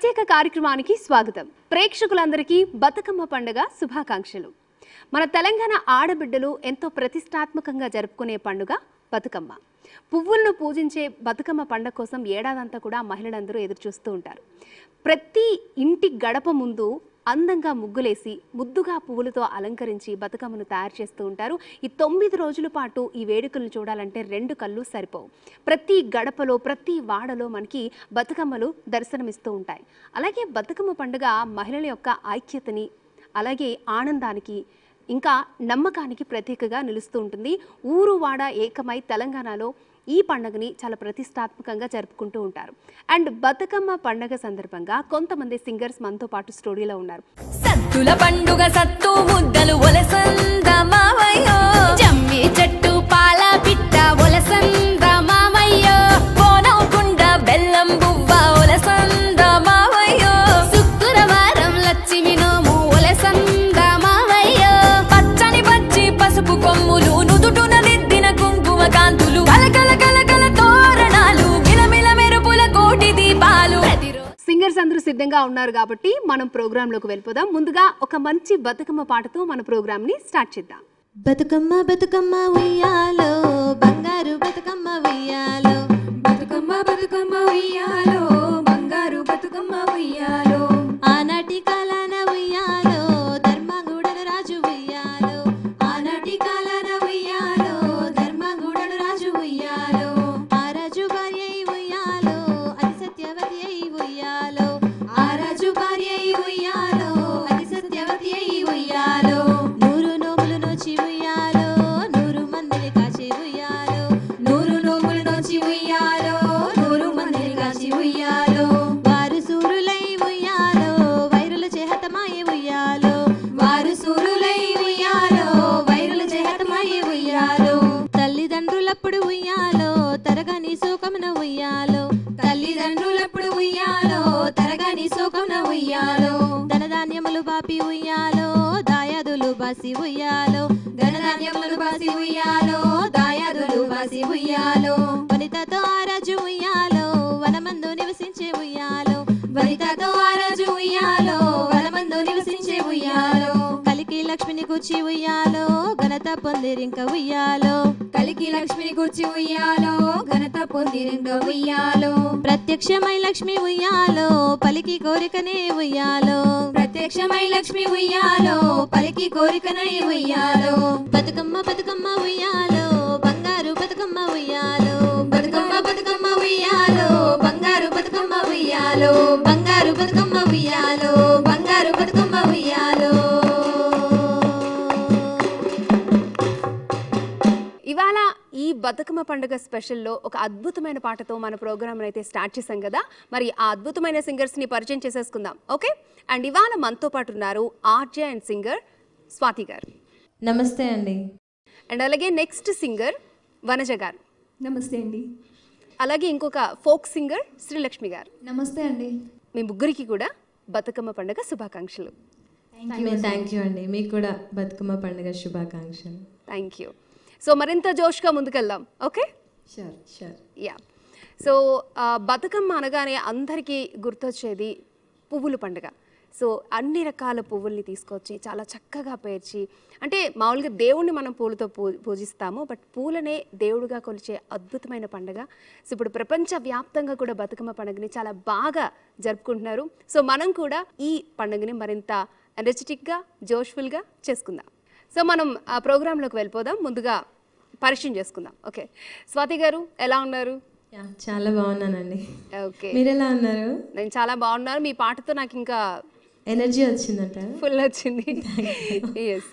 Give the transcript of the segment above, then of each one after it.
ప్రత్యేక కార్యక్రమానికి స్వాగతం. ప్రేక్షకులందరికీ బతుకమ్మ పండుగ శుభాకాంక్షలు. మన తెలంగాణ ఆడబిడ్డలు ఎంతో ప్రతిష్టాత్మకంగా జరుపుకునే పండుగ బతుకమ్మ. పువ్వులను పూజించే బతుకమ్మ పండుగ కోసం ఏడాదంతా కూడా మహిళలందరూ ఎదురు చూస్తూ ఉంటారు. ప్రతి ఇంటి గడప ముందు అందంగా ముగ్గులేసి ముద్దుగా పువ్వులతో అలంకరించి బతుకమ్మను తయారు చేస్తూ ఉంటారు. ఈ 9 రోజుల పాటు ఈ వేడుకలను చూడాలంటే 2 కళ్ళు సరిపోవు. ప్రతి గడపలో ప్రతి వాడలో మనకి బతుకమ్మలు దర్శనమిస్తూ ఉంటాయి. అలాగే బతుకమ్మ పండుగ మహిళల యొక్క ఐక్యతని, అలాగే ఆనందానికి, ఇంకా నమ్మకానికి ప్రతీకగా నిలుస్తూ ఉంటుంది. ఊరు వాడ ఏకమై తెలంగాణలో ఈ పండుగని చాలా ప్రతిష్టాత్మకంగా జరుపుకుంటూ ఉంటారు. అండ్ బతుకమ్మ పండుగ సందర్భంగా కొంతమంది సింగర్స్ మనతో పాటు స్టూడియోలో ఉన్నారు. సత్తుల పండుగ సత్తు ముద్దలు ఒలసంద మావయ్యో, జమ్మి చెట్టు పాల పిట్ట ఒలసంద మావయ్యో, కోనకుండ బెల్లం బువ్వ ఒలసంద మావయ్యో, శుక్రవారం లక్ష్మి నోము ఒలసంద మావయ్యో, పచ్చని పచ్చి పసుపు కొమ్ములు నుదుటున దిద్దిన కుంకుమ కాంతులు, కలకల కలకల తోరణాలు, మిలమిల మెరుపుల కోటి దీపాలు. సింగర్స్ అందరూ సిద్ధంగా ఉన్నారు కాబట్టి మనం ప్రోగ్రాంలోకి వెళ్ళిపోదాం. ముందుగా ఒక మంచి బతుకమ్మ పాటతో మన ప్రోగ్రామ్ ని స్టార్ట్ చేద్దాం. బతుకమ్మ బతుకమ్మ ఉయ్యాలో, బంగారు బతుకమ్మ ఉయ్యాలో, బతుకమ్మ బతుకమ్మ ఉయ్యాలో, బంగారు బతుకమ్మ ఉయ్యాలో, ఆనాటి కాలాన ఉయ్యాలో, ధర్మగూడను రాజు ఉయ్యాలో, ఆనాటి కాలాన ఉయ్యాలో, ధర్మగూడను రాజు ఉయ్యాలో, ఆ రాజు భార్య అయి ఉయ్యాలో, అది సత్యవతి అయి ఉయ్యాలో, ఆ రాజు భార్య అయి ఉయ్యాలో, అది సత్యవతి అయి ఉయ్యాలో, 100 నోములు నోచి ఉయ్యాలో, 100 మందిని కాచి ఉయ్యాలో, 100 నోములు నోచి ఉయ్యాలో, 100 మందిని కాచి ఉయ్యాలో, వారు సూరులై ఉయ్యాలో, వైరుల చేహతమాయ ఉయ్యాలో, వారు సూరులై ఉయ్యాలో, వైరుల చేహతమై ఉయ్యాలో, తల్లిదండ్రులప్పుడు ఉయ్యాలో, తరగని శోకమున ఉయ్యాలో, తల్లిదండ్రులప్పుడు ఉయ్యాలో, తరగని శోకమున ఉయ్యాలో, ధనధాన్యములు బాపి ఉయ్యాలో, దాయాదులు బాసి ఉయ్యాలో, ధనధాన్యములు బాసి ఉయ్యాలో, దాయాదులు బాసి ఉయ్యాలో, వనితతో ఆ రాజు ఉయ్యాలో, వనమందు నివసించే ఉయ్యాలో, వనితతో ఆ రాజు ఉయ్యాలో, వనమందు నివసించే ఉయ్యాలో, కలికి లక్ష్మిని కూర్చి ఉయ్యాలో, ఘనత పొందిరింక ఉయ్యాలో, కలికి లక్ష్మిని కూర్చి ఉయ్యాలో, ఘనత పొందిరింక ఉయ్యాలో, ప్రత్యక్షమై లక్ష్మి ఉయ్యాలో, పలికి కోరికనే ఉయ్యాలో, ప్రత్యక్షమై లక్ష్మి ఉయ్యాలో, పలికి కోరికనై ఉయ్యాలో, బతుకమ్మ బతుకమ్మ ఉయ్యాలో, బంగారు బతుకమ్మ ఉయ్యాలో, బతుకమ్మ బతుకమ్మ ఉయ్యాలో, బంగారు బతుకమ్మ ఉయ్యాలో, బంగారు బతుకమ్మ ఉయ్యాలో, బంగారు బతుకమ్మ ఉయ్యాలో. ఇవాళ ఈ బతుకమ్మ పండుగ స్పెషల్లో ఒక అద్భుతమైన పాటతో మన ప్రోగ్రామ్ అయితే స్టార్ట్ చేశాం కదా. మరి ఆ అద్భుతమైన సింగర్స్ని పరిచయం చేసేసుకుందాం. ఓకే. అండ్ ఇవాళ మనతో పాటు ఉన్నారు ఆర్జే అండ్ సింగర్ స్వాతి గారు. నమస్తే అండి. అండ్ అలాగే నెక్స్ట్ సింగర్ వనజ గారు. నమస్తే అండి. అలాగే ఇంకొక ఫోక్ సింగర్ శ్రీలక్ష్మి గారు. నమస్తే అండి. మీ ముగ్గురికి కూడా బతుకమ్మ పండుగ శుభాకాంక్షలు. థ్యాంక్ యూ అండి. మీకు కూడా బతుకమ్మ పండుగ శుభాకాంక్షలు. Thank you. సో మరింత జోష్గా ముందుకెళ్దాం. Okay. Sure. Yeah. So Bathukamma అనగానే అందరికీ గుర్తొచ్చేది పువ్వుల పండుగ. సో అన్ని రకాల పువ్వుల్ని తీసుకొచ్చి చాలా చక్కగా పేర్చి, అంటే మామూలుగా దేవుణ్ణి మనం పూలతో పూజిస్తాము, బట్ పూలనే దేవుడిగా కొలిచే అద్భుతమైన పండుగ. సో ఇప్పుడు ప్రపంచవ్యాప్తంగా కూడా బతుకమ్మ పండుగని చాలా బాగా జరుపుకుంటున్నారు. సో మనం కూడా ఈ పండుగని మరింత ఎనర్జెటిక్గా, జోష్ఫుల్గా చేసుకుందాం. సో మనం ఆ ప్రోగ్రాంలోకి వెళ్ళిపోదాం. ముందుగా పరిచయం చేసుకుందాం. ఓకే. స్వాతి గారు ఎలా ఉన్నారు? చాలా బాగున్నానండి. ఓకే. మీరు ఎలా ఉన్నారు? నేను చాలా బాగున్నాను. మీ పాటతో నాకు ఇంకా ఎనర్జీ వచ్చిందంట. ఫుల్ వచ్చింది. ఎస్.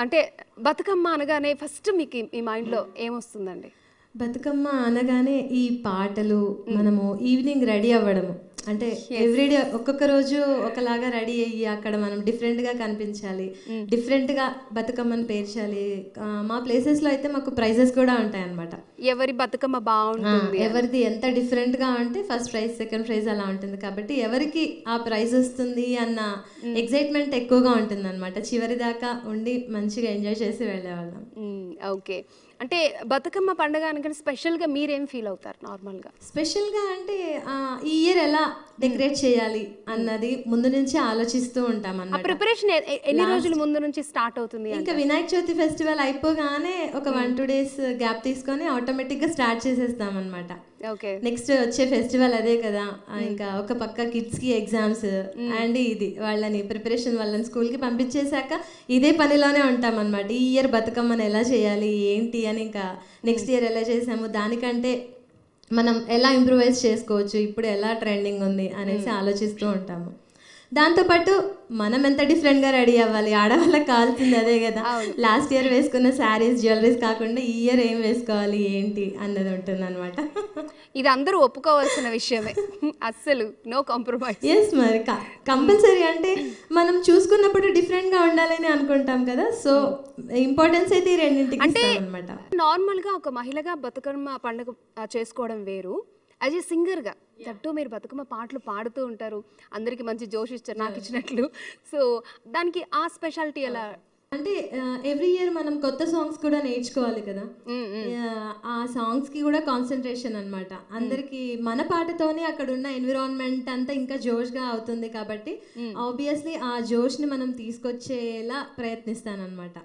అంటే బతుకమ్మ అనగానే ఫస్ట్ మీకు మీ మైండ్లో ఏమొస్తుందండి? బతుకమ్మ అనగానే ఈ పాటలు, మనము ఈవినింగ్ రెడీ అవ్వడము, అంటే ఎవ్రీడే ఒక్కొక్క రోజు ఒకలాగా రెడీ అయ్యి అక్కడ మనం డిఫరెంట్గా కనిపించాలి, డిఫరెంట్గా బతుకమ్మని పేర్చాలి. మా ప్లేసెస్లో అయితే మాకు ప్రైజెస్ కూడా ఉంటాయి అన్నమాట. ఎవరి బతుకమ్మ బాగుంటుంది, ఎవరిది ఎంత డిఫరెంట్గా ఉంటే ఫస్ట్ ప్రైజ్ సెకండ్ ప్రైజ్ అలా ఉంటుంది. కాబట్టి ఎవరికి ఆ ప్రైజ్ వస్తుంది అన్న ఎక్సైట్మెంట్ ఎక్కువగా ఉంటుంది అనమాట. చివరి దాకా ఉండి మంచిగా ఎంజాయ్ చేసి వెళ్ళేవాళ్ళం. ఓకే. అంటే బతుకమ్మ పండుగ అనగానే స్పెషల్గా మీరేం ఫీల్ అవుతారు నార్మల్గా? స్పెషల్గా అంటే ఈ ఇయర్ ఎలా డెకరేట్ చేయాలి అన్నది ముందు నుంచి ఆలోచిస్తూ ఉంటాం అన్నమాట. ప్రిపరేషన్ ఎన్ని రోజుల ముందు నుంచి స్టార్ట్ అవుతుంది? ఇంకా వినాయక చవితి ఫెస్టివల్ అయిపోగానే ఒక 1-2 days గ్యాప్ తీసుకొని ఆటోమేటిక్గా స్టార్ట్ చేసేస్తాం అనమాట. ఓకే. నెక్స్ట్ వచ్చే ఫెస్టివల్ అదే కదా, ఇంకా ఒక పక్క కిడ్స్కి ఎగ్జామ్స్ అండ్ ఇది వాళ్ళని ప్రిపరేషన్ వాళ్ళని స్కూల్కి పంపించేశాక ఇదే పనిలోనే ఉంటాం అనమాట. ఈ ఇయర్ బతుకమ్మని ఎలా చేయాలి ఏంటి అని, ఇంకా నెక్స్ట్ ఇయర్ ఎలా చేసాము దానికంటే మనం ఎలా ఇంప్రూవైజ్ చేసుకోవచ్చు, ఇప్పుడు ఎలా ట్రెండింగ్ ఉంది అనేసి ఆలోచిస్తూ ఉంటాము. దాంతోపాటు మనం ఎంత డిఫరెంట్గా రెడీ అవ్వాలి, ఆడవాళ్ళకి కావాల్సింది అదే కదా. లాస్ట్ ఇయర్ వేసుకున్న శారీస్ జ్యువెలరీస్ కాకుండా ఈ ఇయర్ ఏం వేసుకోవాలి ఏంటి అన్నది ఉంటుంది అనమాట. ఇది అందరూ ఒప్పుకోవాల్సిన విషయమే, అస్సలు నో కాంప్రమైజ్. ఎస్, మరి కంపల్సరీ. అంటే మనం చూసుకున్నప్పుడు డిఫరెంట్గా ఉండాలని అనుకుంటాం కదా, సో ఇంపార్టెన్స్ అయితే ఈ రెండింటికి అనమాట. నార్మల్గా ఒక మహిళగా బతుకమ్మ పండుగ చేసుకోవడం వేరు, యాజ్ ఏ సింగర్గా తట్టు మీరు బతుకమ్మ పాటలు పాడుతూ ఉంటారు, అందరికి మంచి జోష్ ఇచ్చారు నాకు ఇచ్చినట్లు. సో దానికి ఆ స్పెషాలిటీ ఎలా అంటే ఎవ్రీ ఇయర్ మనం కొత్త సాంగ్స్ కూడా నేర్చుకోవాలి కదా, ఆ సాంగ్స్కి కూడా కాన్సన్ట్రేషన్ అనమాట. అందరికి మన పాటతోనే అక్కడ ఉన్న ఎన్విరాన్మెంట్ అంతా ఇంకా జోష్గా అవుతుంది కాబట్టి ఆబ్వియస్లీ ఆ జోష్ని మనం తీసుకొచ్చేలా ప్రయత్నిస్తానమాట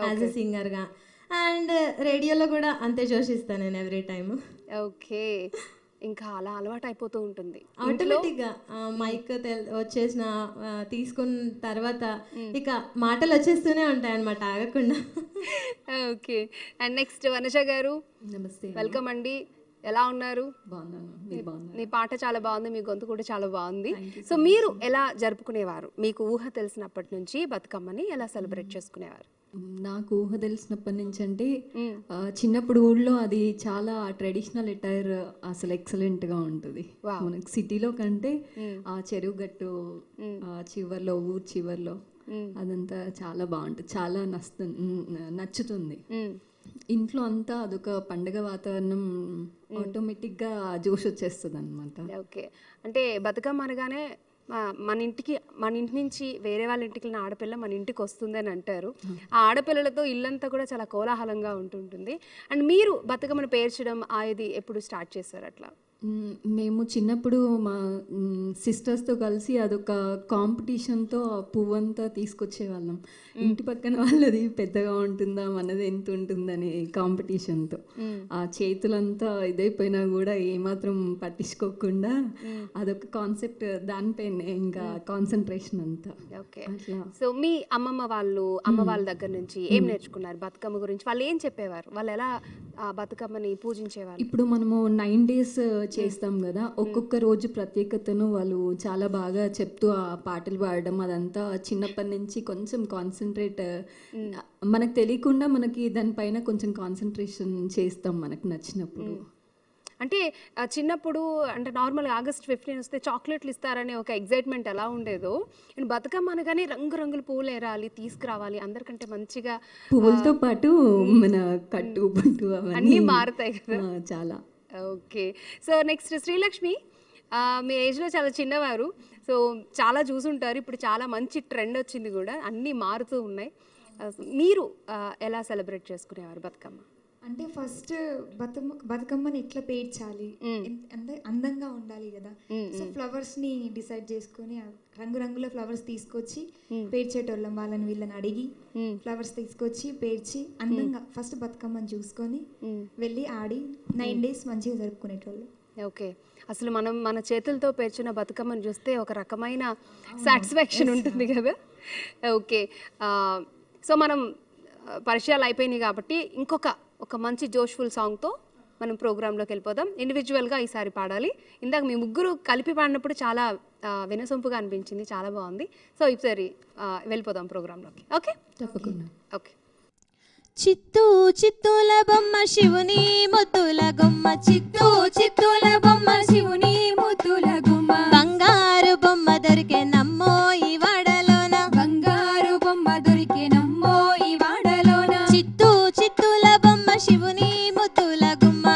యాజ్ ఎ సింగర్గా. అండ్ రేడియోలో కూడా అంతే జోష్ ఇస్తాను నేను ఎవ్రీ టైమ్. ఓకే. ఇంకా అలా అలవాటు అయిపోతూ ఉంటుంది ఆటోమేటిక్గా. మైక్ వచ్చేసిన తీసుకున్న తర్వాత ఇక మాటలు వచ్చేస్తూనే ఉంటాయి అన్నమాట ఆగకుండా. ఓకే. అండ్ నెక్స్ట్ వనజ గారు, నమస్తే, వెల్కమ్ అండి. ఎలా ఉన్నారు? బాగున్నాను. మీ పాట చాలా బాగుంది, మీ గొంతు కూడా చాలా బాగుంది. సో మీరు ఎలా జరుపుకునేవారు? మీకు ఊహ తెలిసినప్పటి నుంచి బతుకమ్మని ఎలా సెలబ్రేట్ చేసుకునేవారు? నాకు ఊహ తెలిసినప్పటి నుంచి అంటే చిన్నప్పుడు ఊళ్ళో అది చాలా ట్రెడిషనల్ అటైర్ అసలు ఎక్సలెంట్గా ఉంటుంది. మనకి సిటీలో కంటే ఆ చెరువు గట్టు చివర్లో, ఊరు చివర్లో అదంతా చాలా బాగుంటుంది, చాలా నచ్చుతుంది. ఇంట్లో అంతా అదొక పండగ వాతావరణం, ఆటోమేటిక్గా జోష్ వచ్చేస్తుంది అనమాట. ఓకే. అంటే బతుకమ్మ అనగానే మన ఇంటి నుంచి వేరే వాళ్ళ ఇంటికి వెళ్ళిన ఆడపిల్ల మన ఇంటికి వస్తుంది అని అంటారు. ఆ ఆడపిల్లలతో ఇల్లంతా కూడా చాలా కోలాహలంగా ఉంటుంటుంది. అండ్ మీరు బతుకమ్మను పేర్చడం ఇది ఎప్పుడు స్టార్ట్ చేశారు? అట్లా మేము చిన్నప్పుడు మా సిస్టర్స్తో కలిసి అదొక కాంపిటీషన్తో ఆ పువ్వంతా తీసుకొచ్చేవాళ్ళం. ఇంటి పక్కన వాళ్ళది పెద్దగా ఉంటుందా, మనది ఎంత ఉంటుందని కాంపిటీషన్తో ఆ చేతులంతా ఇదైపోయినా కూడా ఏమాత్రం పట్టించుకోకుండా అదొక కాన్సెప్ట్, దానిపైన ఇంకా కాన్సన్ట్రేషన్ అంతా. ఓకే. సో మీ అమ్మ వాళ్ళ దగ్గర నుంచి ఏం నేర్చుకున్నారు బతుకమ్మ గురించి? వాళ్ళు ఏం చెప్పేవారు? వాళ్ళు ఎలా బతుకమ్మని పూజించేవారు? ఇప్పుడు మనము 9 days చేస్తాం కదా, ఒక్కొక్క రోజు ప్రత్యేకతను వాళ్ళు చాలా బాగా చెప్తూ ఆ పాటలు పాడడం అదంతా చిన్నప్పటి నుంచి కొంచెం కాన్సన్ట్రేట్, మనకు తెలియకుండా మనకి దానిపైన కొంచెం కాన్సన్ట్రేషన్ చేస్తాం మనకు నచ్చినప్పుడు. అంటే చిన్నప్పుడు అంటే నార్మల్గా August 15 వస్తే చాక్లెట్లు ఇస్తారనే ఒక ఎగ్జైట్మెంట్ ఎలా ఉండేదో, నేను బతుకమ్మ అనగానే రంగురంగుల పువ్వులు ఏరాలి, తీసుకురావాలి, అందరికంటే మంచిగా పువ్వులతో పాటు మన కట్టు బట్టు అన్నీ మారుతాయి కదా చాలా. ఓకే. సో నెక్స్ట్ శ్రీలక్ష్మి, మీ ఏజ్లో చాలా చిన్నవారు, సో చాలా చూసుంటారు. ఇప్పుడు చాలా మంచి ట్రెండ్ వచ్చింది కూడా, అన్నీ మారుతూ ఉన్నాయి. మీరు ఎలా సెలబ్రేట్ చేసుకునేవారు బతుకమ్మ? అంటే ఫస్ట్ బతుకమ్మని ఎట్లా పేర్చాలి, అందంగా ఉండాలి కదా. సో ఫ్లవర్స్ని డిసైడ్ చేసుకొని రంగురంగుల ఫ్లవర్స్ తీసుకొచ్చి పేర్చేటోళ్ళం. వాళ్ళని వీళ్ళని అడిగి ఫ్లవర్స్ తీసుకొచ్చి పేర్చి అందంగా ఫస్ట్ బతుకమ్మని చూసుకొని వెళ్ళి ఆడి 9 days మంచిగా జరుపుకునేటోళ్ళు. ఓకే. అసలు మనం మన చేతులతో పేర్చిన బతుకమ్మని చూస్తే ఒక రకమైన సాటిస్ఫాక్షన్ ఉంటుంది కదా. ఓకే. సో మనం పరిచయాలు అయిపోయినాయి కాబట్టి ఒక మంచి జోష్ఫుల్ సాంగ్తో మనం ప్రోగ్రాంలోకి వెళ్ళిపోదాం. ఇండివిజువల్గా ఈసారి పాడాలి. ఇందాక మీ ముగ్గురు కలిపి పాడినప్పుడు చాలా వినసొంపుగా అనిపించింది, చాలా బాగుంది. సో ఈసారి వెళ్ళిపోదాం ప్రోగ్రాంలోకి. ఓకే, తప్పకుండా. ఓకే. చిత్తూ చిత్తూల బొమ్మ శివుని ముద్దుల గుమ్మ, చిత్తూ చిత్తూల బొమ్మ శివుని ముద్దుల గుమ్మ, బంగారు బొమ్మ దొరికే నమ్మో ఈ వాడలోన, బంగారు బొమ్మ దొరికే నమ్మో ఈ వాడలోన, చిత్తూ చిత్తూల బొమ్మ శివుని ముద్దుల గుమ్మ,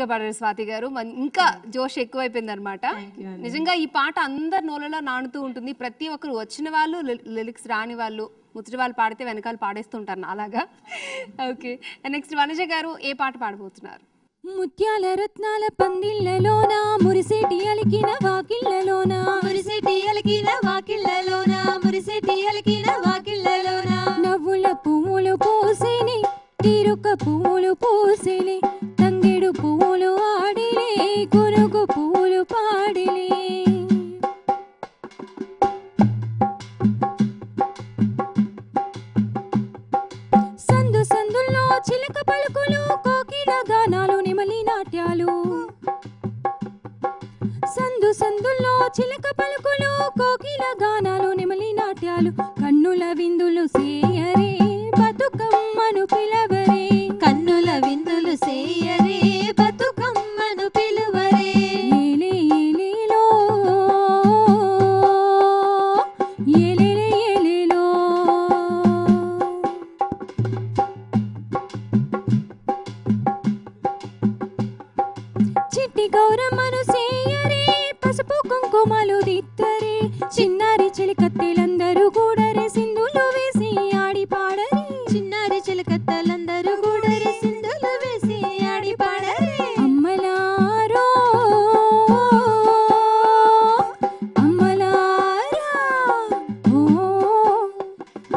మంచిగా పాడారు స్వాతి గారు. ఇంకా జోష్ ఎక్కువైపోయింది అనమాట. నిజంగా ఈ పాట అందరి నోళ్ళలో నానుతూ ఉంటుంది. ప్రతి ఒక్కరు వచ్చిన వాళ్ళు, లిరిక్స్ రాని వాళ్ళు, ముచ్చటి వాళ్ళు పాడితే వెనకాల పాడేస్తూ ఉంటారు అలాగా. ఓకే, నెక్స్ట్ వనజ గారు ఏ పాట పాడబోతున్నారు? ముత్యాల రత్నాల పందిళ్ళలోన మురిసేటి అలికిన వాకిళ్ళలోన మురిసేటి అలికిన వాకిళ్ళలోన మురిసేటి అలికిన వాకిళ్ళలోన నవ్వుల పువ్వులు పూసేని తీరుక పువ్వులు పూసేని తంగెడు పువ్వులు ఆడిలే కొనుగు పువ్వులు పాడిలే సందు సందుల్లో చిలక పలుకులు కోకిల గానాలు నెమలి నాట్యాలు సందు సందుల్లో చిలక పలుకులు కోకిల గానాలు నెమలి నాట్యాలు కన్నుల విందులు సేయరే బతుకమ్మను పిలవరే కన్నుల విందులు సేయరే బతుకమ్మను పిలువరే ఏలే ఏలేలో ఏలేలే ఏలేలో చిట్టి గౌరమ్మను సేయరే పసుపు కుంకుమలు దిద్దరే చిన్నారి చిలికత్తెలందరూ కూడరే సింధులు వేసి ఆడి పాడరే చిన్నారి చిలికత్తెలందరూ కూడరే సింధులు వేసి ఆడి పాడరే అమ్మలారో అమ్మలారా ఓ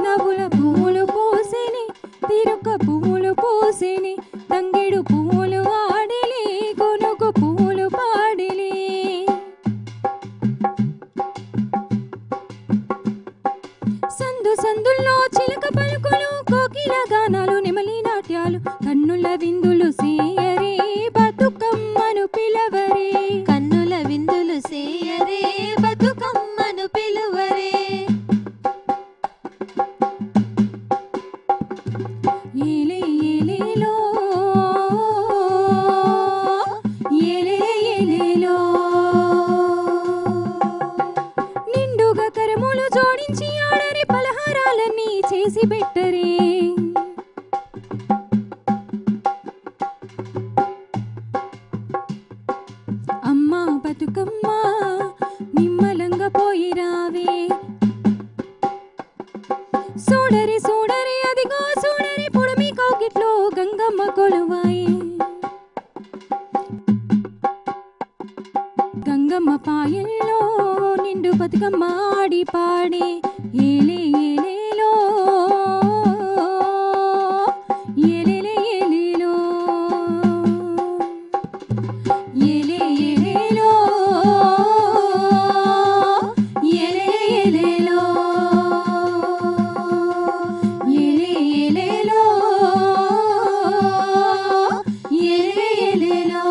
నవ్వుల పువ్వులు పూసేని తిరుక పువ్వులు పూసేని తంగెడు పువ్వులు ఆడిలే కొనుగు పువ్వులు పాడిలే సందు సందుల్లో చిలక పలుకులు కోకిల గానాలు నెమలి నాట్యాలు కన్నుల విందులు సేయరే బతుకమ్మను పిలవరే కన్నుల విందులు సేయరే బతుకమ్మను పిలువరే ఏలే ఏలేలో ఏలే ఏలేలో నిండుగా కరములు జోడించి ఆడరే పలహారాలన్నీ చేసి పెట్టరే అమ్మా బతుకమ్మ నిమ్మలంగా పోయి రావే సోడరి సోడరి అదిగో సోడరి పుడమి కౌగిట్లో గంగమ్మ కొలువాయి గంగమ్మ పాయల్లో నిండు బతుకమ్మ ఆడి పాడే ఏలే ఏలేలో ఏలేలే ఏలేలో ఏలే ఏలేలో ఏలే ఏలేలో ఏలే ఏలేలో ఏలే ఏలేలో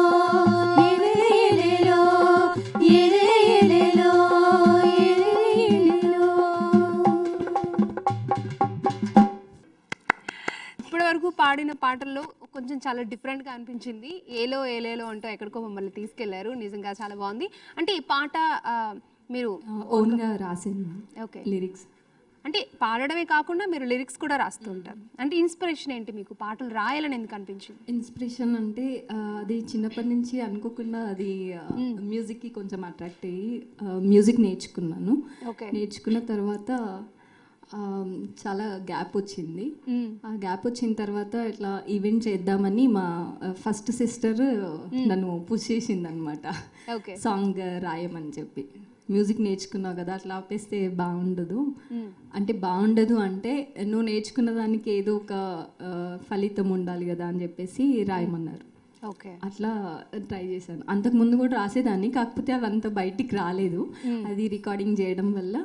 ఏలే ఏలేలో ఏలే ఏలేలో ఏలే ఏలేలో. ఇప్పటి వరకు పాడిన పాటల్లో కొంచెం చాలా డిఫరెంట్గా అనిపించింది. ఏలో ఏలేలో అంటూ ఎక్కడికో మమ్మల్ని తీసుకెళ్లారు. నిజంగా చాలా బాగుంది. అంటే ఈ పాట మీరు ఓన్గా రాసింది ఓకే లిరిక్స్. అంటే పాడడమే కాకుండా మీరు లిరిక్స్ కూడా రాస్తుంటారు. అంటే ఇన్స్పిరేషన్ ఏంటి మీకు పాటలు రాయాలని ఎందుకు అనిపించింది? ఇన్స్పిరేషన్ అంటే అది చిన్నప్పటి నుంచి అనుకోకుండా అది మ్యూజిక్కి కొంచెం అట్రాక్ట్ అయ్యి మ్యూజిక్ నేర్చుకున్నాను. ఓకే. నేర్చుకున్న తర్వాత చాలా గ్యాప్ వచ్చింది. ఆ గ్యాప్ వచ్చిన తర్వాత ఇట్లా ఈవెంట్ చేద్దామని మా ఫస్ట్ సిస్టర్ నన్ను పుష్ చేసింది అనమాట, ఓకే సాంగ్ రాయమని చెప్పి. మ్యూజిక్ నేర్చుకున్నావు కదా, అట్లా ఆపేస్తే బాగుండదు. అంటే బాగుండదు అంటే నువ్వు నేర్చుకున్న దానికి ఏదో ఒక ఫలితం ఉండాలి కదా అని చెప్పేసి రాయమన్నారు. ఓకే, అట్లా ట్రై చేశాను. అంతకుముందు కూడా రాసేదాన్ని, కాకపోతే అవంతా బయటికి రాలేదు. అది రికార్డింగ్ చేయడం వల్ల.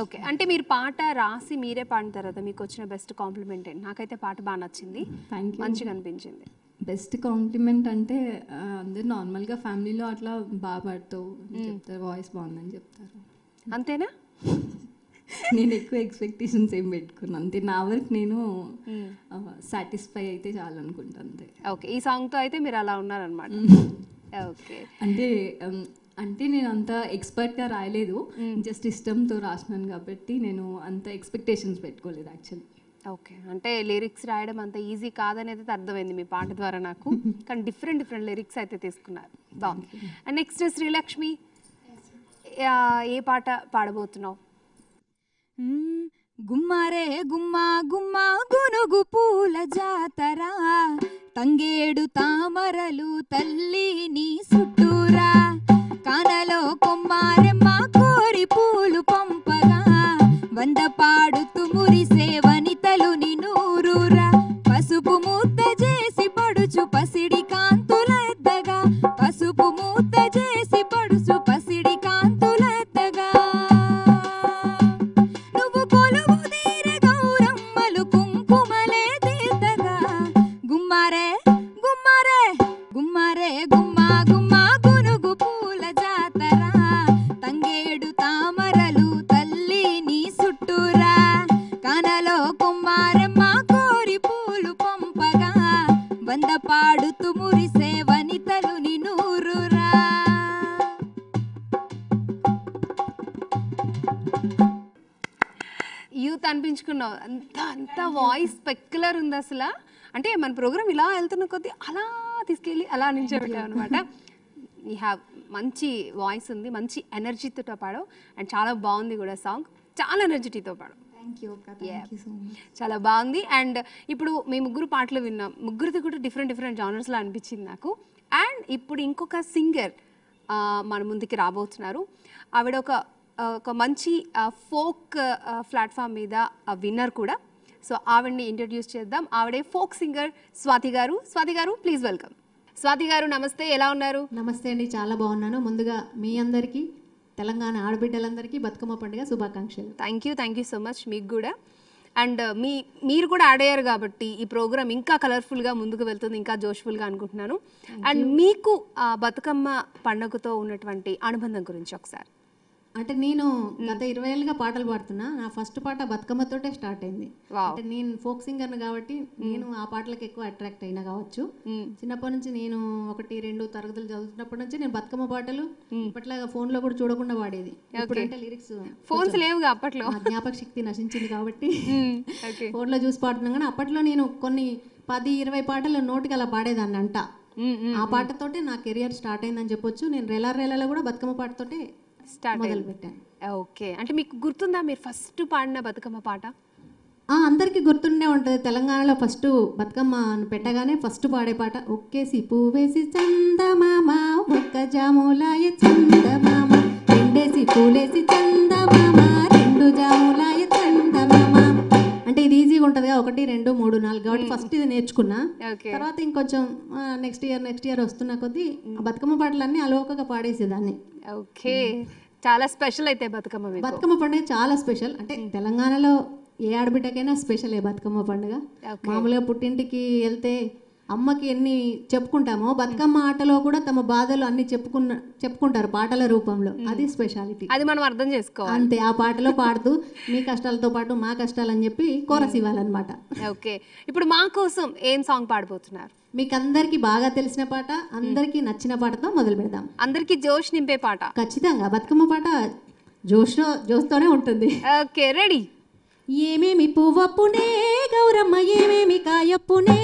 ఓకే, అంటే మీరు పాట రాసి మీరే పాడిన తర్వాత మీకు వచ్చిన బెస్ట్ కాంప్లిమెంట్ ఏంటి? నాకైతే పాట బాగా నచ్చింది, థ్యాంక్ యూ. మంచిగా అనిపించింది. బెస్ట్ కాంప్లిమెంట్ అంటే అందరు నార్మల్గా ఫ్యామిలీలో అట్లా బాగా పాడతావు అని చెప్తారు, వాయిస్ బాగుందని చెప్తారు. అంతేనా? నేను ఎక్కువ ఎక్స్పెక్టేషన్స్ ఏం పెట్టుకున్నాను, అంతే. నా వరకు నేను సాటిస్ఫై అయితే చాలు అనుకుంటా, అంతే. ఓకే, ఈ సాంగ్తో అయితే మీరు అలా ఉన్నారనమాట. ఓకే, అంటే నేను అంత ఎక్స్పర్ట్గా రాయలేదు, జస్ట్ ఇష్టంతో రాసినాను కాబట్టి నేను అంత ఎక్స్పెక్టేషన్స్ పెట్టుకోలేదు యాక్చువల్లీ. ఓకే, అంటే లిరిక్స్ రాయడం అంత ఈజీ కాదనేది అర్థమైంది మీ పాట ద్వారా నాకు. కానీ డిఫరెంట్ లిరిక్స్ అయితే తీసుకున్నారు, బాగుంది. అండ్ నెక్స్ట్ శ్రీలక్ష్మి, ఏ పాట పాడబోతున్నావు? గుమ్మరే గుమ్మా గుమ్మా గునుగు పూల జాతర, తంగేడు తామరలు తల్లి నీ చుట్టూరా, కానలో కొమ్మారెమ్మ కోరి పూలు పంపగా, వంద పాడుతూ మురిసే వనితలు నినూరురా, పసుపు ముద్ద చేసి పడుచు పసిడి కాంతుల ఎద్దగా, పసుపు ముద్ద చేసి పడుచు పసిడి కాంతుల ఎద్దగా, నువ్వు కొలువు తీర గౌరమ్మలు కుంకుమలే తీర్తగా, గుమ్మరే గుమ్మరే గుమ్మరే గుమ్మా గుమ్మా గునుగు పూల జాతర, తంగేడు తామరలు తల్లి నీ చుట్టూరా, కానలో కుమారమ్మ కోరి పూలు పంపగా, వంద పాడుతూ మురిసే వనితలు నినూరురా. యూత్ అనిపించుకున్నావు, అంత వాయిస్ పెక్యులర్ ఉంది అసలు. అంటే మన ప్రోగ్రామ్ ఇలా వెళ్తున్న కొద్దీ అలా తీసుకెళ్ళి అలా నించోబెట్టావు అనమాట. యూ హ్యావ్ మంచి వాయిస్ ఉంది, మంచి ఎనర్జీతో పాడావు. అండ్ చాలా బాగుంది కూడా సాంగ్, చాలా ఎనర్జిటీతో పాడావు. థ్యాంక్ యూ అక్క, థ్యాంక్ యూ సో మచ్. చాలా బాగుంది. అండ్ ఇప్పుడు మీ ముగ్గురు పాటలు విన్నాం, ముగ్గురిది కూడా డిఫరెంట్ జానర్స్లో అనిపించింది నాకు. అండ్ ఇప్పుడు ఇంకొక సింగర్ మన ముందుకి రాబోతున్నారు. ఆవిడ ఒక మంచి ఫోక్ ప్లాట్ఫామ్ మీద విన్నర్ కూడా. సో ఆవిడని ఇంట్రడ్యూస్ చేద్దాం. ఆవిడే ఫోక్ సింగర్ స్వాతి గారు. స్వాతి గారు, ప్లీజ్ వెల్కమ్. స్వాతి గారు నమస్తే, ఎలా ఉన్నారు? నమస్తే అండి, చాలా బాగున్నాను. ముందుగా మీ అందరికీ, తెలంగాణ ఆడబిడ్డలందరికీ బతుకమ్మ పండుగ శుభాకాంక్షలు. థ్యాంక్ యూ సో మచ్ మీకు కూడా. అండ్ మీరు కూడా యాడ్ అయ్యారు కాబట్టి ఈ ప్రోగ్రామ్ ఇంకా కలర్ఫుల్గా ముందుకు వెళ్తుంది, ఇంకా జోష్ఫుల్గా అనుకుంటున్నాను. అండ్ మీకు బతుకమ్మ పండుగతో ఉన్నటువంటి అనుబంధం గురించి ఒకసారి. అంటే నేను గత 20 ఏళ్ళుగా పాటలు పాడుతున్నా. నా ఫస్ట్ పాట బతుకమ్మతోటే స్టార్ట్ అయింది. అంటే నేను ఫోక్ సింగర్ని కాబట్టి నేను ఆ పాటలకు ఎక్కువ అట్రాక్ట్ అయినా కావచ్చు. చిన్నప్పటి నుంచి నేను 1-2 తరగతులు చదువుతున్నప్పటి నుంచి నేను బతుకమ్మ పాటలు ఇప్పట్లాగా ఫోన్లో కూడా చూడకుండా పాడేది. ఇప్పుడంటే లిరిక్స్ ఫోన్స్ లేవుగా అప్పట్లో, జ్ఞాపక శక్తి నశించింది కాబట్టి ఫోన్లో చూసి పాడుతున్నాం. కానీ అప్పట్లో నేను కొన్ని 10-20 పాటలు నోటికి అలా పాడేదాన్ని అంట. ఆ పాటతోటే నా కెరియర్ స్టార్ట్ అయిందని చెప్పొచ్చు. నేను రెలాలో కూడా బతుకమ్మ పాటతోటే మొదలు పెట్టాను. ఓకే, అంటే మీకు గుర్తుందా మీరు ఫస్ట్ పాడిన బతుకమ్మ పాట? అందరికీ గుర్తుండే ఉంటుంది. తెలంగాణలో ఫస్ట్ బతుకమ్మ పెట్టగానే ఫస్ట్ పాడే పాట ఒక్కేసి పువ్వేసి చందమామ, ఒక్క జాములాయ చందమామ, రెండేసి పూలేసి చందమామ, 2 జాములాయ చందమామ. అంటే ఇది ఈజీగా ఉంటుంది, 1, 2, 3, 4 కాబట్టి ఫస్ట్ ఇది నేర్చుకున్నా. తర్వాత ఇంకొంచెం నెక్స్ట్ ఇయర్ వస్తున్న కొద్దీ బతుకమ్మ పాటలన్నీ అలవోకగా పాడేసేదాన్ని. ఓకే, చాలా స్పెషల్ అయితే బతుకమ్మ పండుగ చాలా స్పెషల్. అంటే తెలంగాణలో ఏ ఆడబిడ్డకైనా స్పెషలే బతుకమ్మ పండుగ. మామూలుగా పుట్టింటికి వెళ్తే అమ్మకి ఎన్ని చెప్పుకుంటామో బతుకమ్మ ఆటలో కూడా తమ బాధలు అన్ని చెప్పుకుంటారు పాటల రూపంలో. అది స్పెషాలిటీ, అది మనం అర్థం చేసుకోవాలి. అంతే, ఆ పాటలో పాడుతూ మీ కష్టాలతో పాటు మా కష్టాలు అని చెప్పి కోరస్ ఇవ్వాలన్నమాట. ఓకే, ఇప్పుడు మా కోసం ఏం సాంగ్ పాడబోతున్నారు? మీకు అందరికి బాగా తెలిసిన పాట, అందరికి నచ్చిన పాటతో మొదలు పెడదాం. అందరికి జోష్ నింపే పాట. ఖచ్చితంగా బతుకమ్మ పాట జోస్తోనే ఉంటుంది. Okay, ready. ఏమేమి పువ్వప్పునే గౌరమ్మ, ఏమేమి కాయప్పునే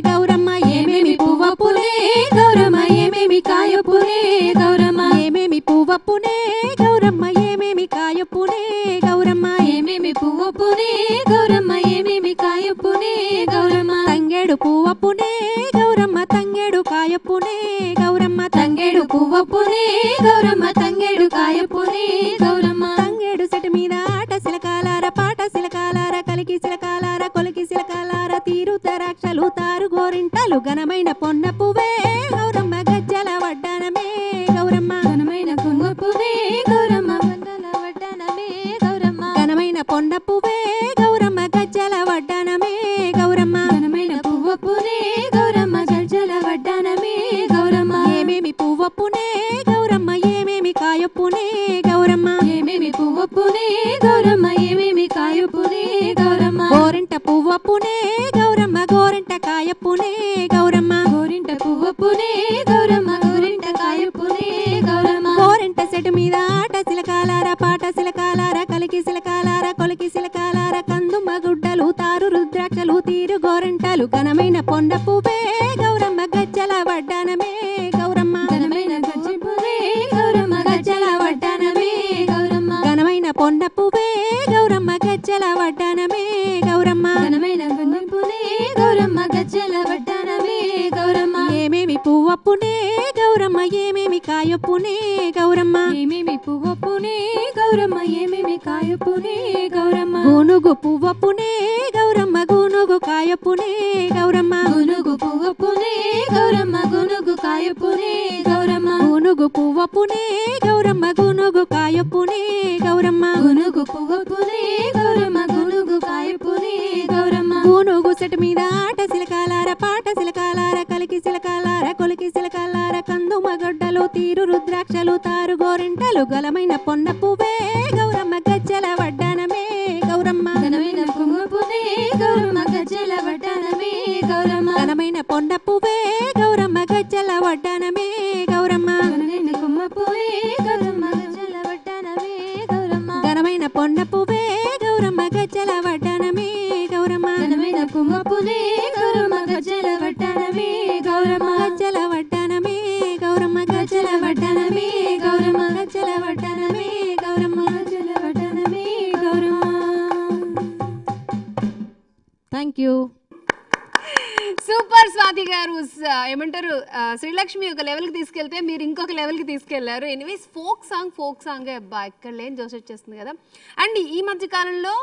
గౌరమ్మ, ఏమేమి పువ్వప్పునే గౌరమ్మ, ఏమేమి కాయప్పునే గౌరమ్మ, ఏమేమి పువ్వప్పునే గౌరమ్మ, ఏమేమి కాయప్పునే గౌరమ్మ, ఏమేమి పువ్వప్పునే గౌరమ్మ, ఏమేమి కాయప్పునే గౌరమ్మ, తంగేడు పువ్వప్పునే గౌరమ్మ, తంగేడు కాయప్పునే గౌరమ్మ, తంగేడు పువ్వప్పునే గౌరమ్మ, తంగేడు కాయప్పునే గౌరమ్మ, తంగేడు సెట్ మీద ఆట సిలకాలార, పాట సిలకాలార, కలికి సిలకాలార, కొలికి సిలకాలార, తీరు తరాక్షలు, తారు గోరింటలు, ఘనమైన పొన్న పువ్వే గౌరమ్మ, గజ్జల వడ్డానమే గౌరమ్మ, ఘనమైన పొన్న పువ్వే గౌరమ్మ, గజ్జల వడ్డానమే గౌరమ్మ, ఘనమైన పొన్న పువ్వే గౌరమ్మ, గజ్జల వడ్డానమే గౌరమ్మ, ఘనమైన పువ్వప్పునే గౌరమ్మ, గజ్జల వడ్డానమే గౌరమ్మ, ఏమేమి పువ్వప్పునే గౌరమ్మ, ఏమేమి కాయప్పునే గౌరమ్మ, ఏమేమి పువ్వప్పునే గౌరమ్మ, ఏమేమి కాయప్పునే గౌరమ్మ, గోరింట పువ్వప్పునే గౌరమ్మ, గోరింట కాయప్పునే గౌరమ్మ, గోరింట పువ్వప్పునే గౌరమ్మ, గోరింట కాయప్పునే గౌరమ్మ, గోరింట సెటు మీద ఆట సిలకాలార, పాట సిలకాలార, కలికి సిలకాలార, కొలికి సిలకాలార, కందుమ్మ గుడ్డలు, తారు రుద్ర పువ్వప్పునే గౌరమ్మ ఏమేమి కాయొప్పునే గౌరమ్మ ఏమేమి పువ్వప్పునే గౌరమ్మ ఏమేమి కాయప్పునే గౌరమ్మ గూనుగు పువ్వప్పునే గౌరమ్మ గూనుగు కాయప్పునే గౌరమ్మ గునుగు పువ్వప్పునే గౌరమ్మ గునుగు కాయప్పునే గౌరమ్మ గూనుగు పువ్వప్పునే గౌరమ్మ గూనుగు కాయప్పునే గౌరమ్మ గునుగు పువ్వప్పునే గౌరమ్మ గునుగు కాయప్పునే గౌరమ్మ గూనుగు సెట్ మీద ఆట సిలకాలార పాట సిలకాలార కలికి సిలకాలార కొలికి సిలకాలార కందు మగొడ్డలు తీరు రుద్రాక్షలు తారు గోరింటలు గలమైన పొన్న పువ్వే గౌరమ్మ గజ్జల వడ్డానమే గౌరమ్మ ఘనమైన పువ్వప్పునే గౌరమ్మ గజ్జల వడ్డానమే గౌరమ్మ ఘనమైన పొన్న పువ్వే గౌరమ్మ గజ్జల వడ్డానమే గౌరమ్మ ఘనమైన పువ్వప్పునే గౌరమ్మ గజ్జల వడ్డానమే గౌరమ్మ ఘనమైన పొన్న పువ్వే గౌరమ్మ గజ్జల వడ్డానమే గౌరమ్మ ఘనమైన పువ్వప్పునే గౌరమ్మ గజ్జల వడ్డానమే గౌరమ్మ గజ్జల వడ్డానమే గౌరమ్మ గజ్జల వడ్డానమే గౌరమ్మ గజ్జల వడ్డానమే గౌరమ్మ గజ్జల వడ్డానమే Gauramma. Thank you. Super Swathi గారు. ఏమంటారు, శ్రీలక్ష్మి ఒక లెవెల్కి తీసుకెళ్తే మీరు ఇంకొక లెవెల్కి తీసుకెళ్లారు. ఎనీవేస్ ఫోక్ సాంగ్ అబ్బా ఎక్కడ లేని జోష్ వచ్చేస్తుంది కదా. అండ్ ఈ మధ్య కాలంలో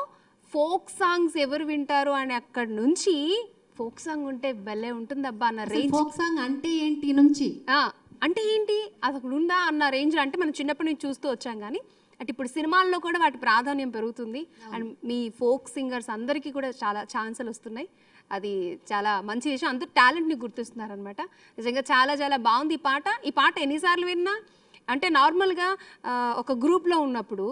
ఫోక్ సాంగ్స్ ఎవరు వింటారు అని అక్కడి నుంచి ఫోక్ సాంగ్ ఉంటే భలే ఉంటుంది అబ్బా అన్న రేంజ్. ఫోక్ సాంగ్ అంటే ఏంటి నుంచి అంటే ఏంటి అది అక్కడ ఉందా అన్న రేంజ్లో, అంటే మనం చిన్నప్పటి నుంచి చూస్తూ వచ్చాం కానీ అంటే ఇప్పుడు సినిమాల్లో కూడా వాటి ప్రాధాన్యం పెరుగుతుంది. అండ్ మీ ఫోక్ సింగర్స్ అందరికీ కూడా చాలా ఛాన్సులు వస్తున్నాయి. అది చాలా మంచి విషయం. అందరూ టాలెంట్ని గుర్తిస్తున్నారు అనమాట. నిజంగా చాలా చాలా బాగుంది ఈ పాట ఎన్నిసార్లు విన్నా అంటే నార్మల్గా ఒక గ్రూప్లో ఉన్నప్పుడు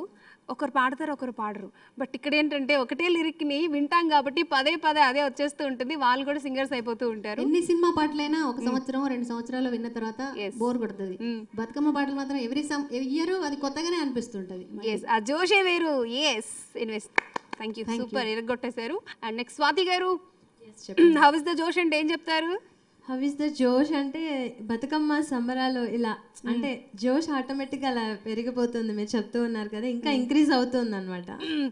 ఒకరు పాడతారు ఒకరు పాడరు. బట్ ఇక్కడ ఏంటంటే ఒకటే లిరిక్ని వింటాం కాబట్టి పదే పదే అదే వచ్చేస్తూ ఉంటుంది. వాళ్ళు కూడా సింగర్స్ అయిపోతూ ఉంటారు. ఎన్ని సినిమా పాటలైనా ఒక సంవత్సరం 2 సంవత్సరాలు విన్న తర్వాత బోర్ కొడుతుంది. బతుకమ్మ పాటలు మాత్రం ఎవ్రీ ఇయర్ అది కొత్తగానే అనిపిస్తుంటది. ఆ జోషే వేరు. థ్యాంక్ యూ, సూపర్ ఎరగొట్టేశారు. అండ్ నెక్స్ట్ స్వాతి గారు, హౌ ఇస్ ద జోష్ అంటే ఏం చెప్తారు? హౌ ఇస్ ద జోష్ అంటే బతుకమ్మ సంబరాలు ఇలా అంటే జోష్ ఆటోమేటిక్గా అలా పెరిగిపోతుంది. మీరు చెప్తూ ఉన్నారు కదా, ఇంకా ఇంక్రీజ్ అవుతుంది అనమాట.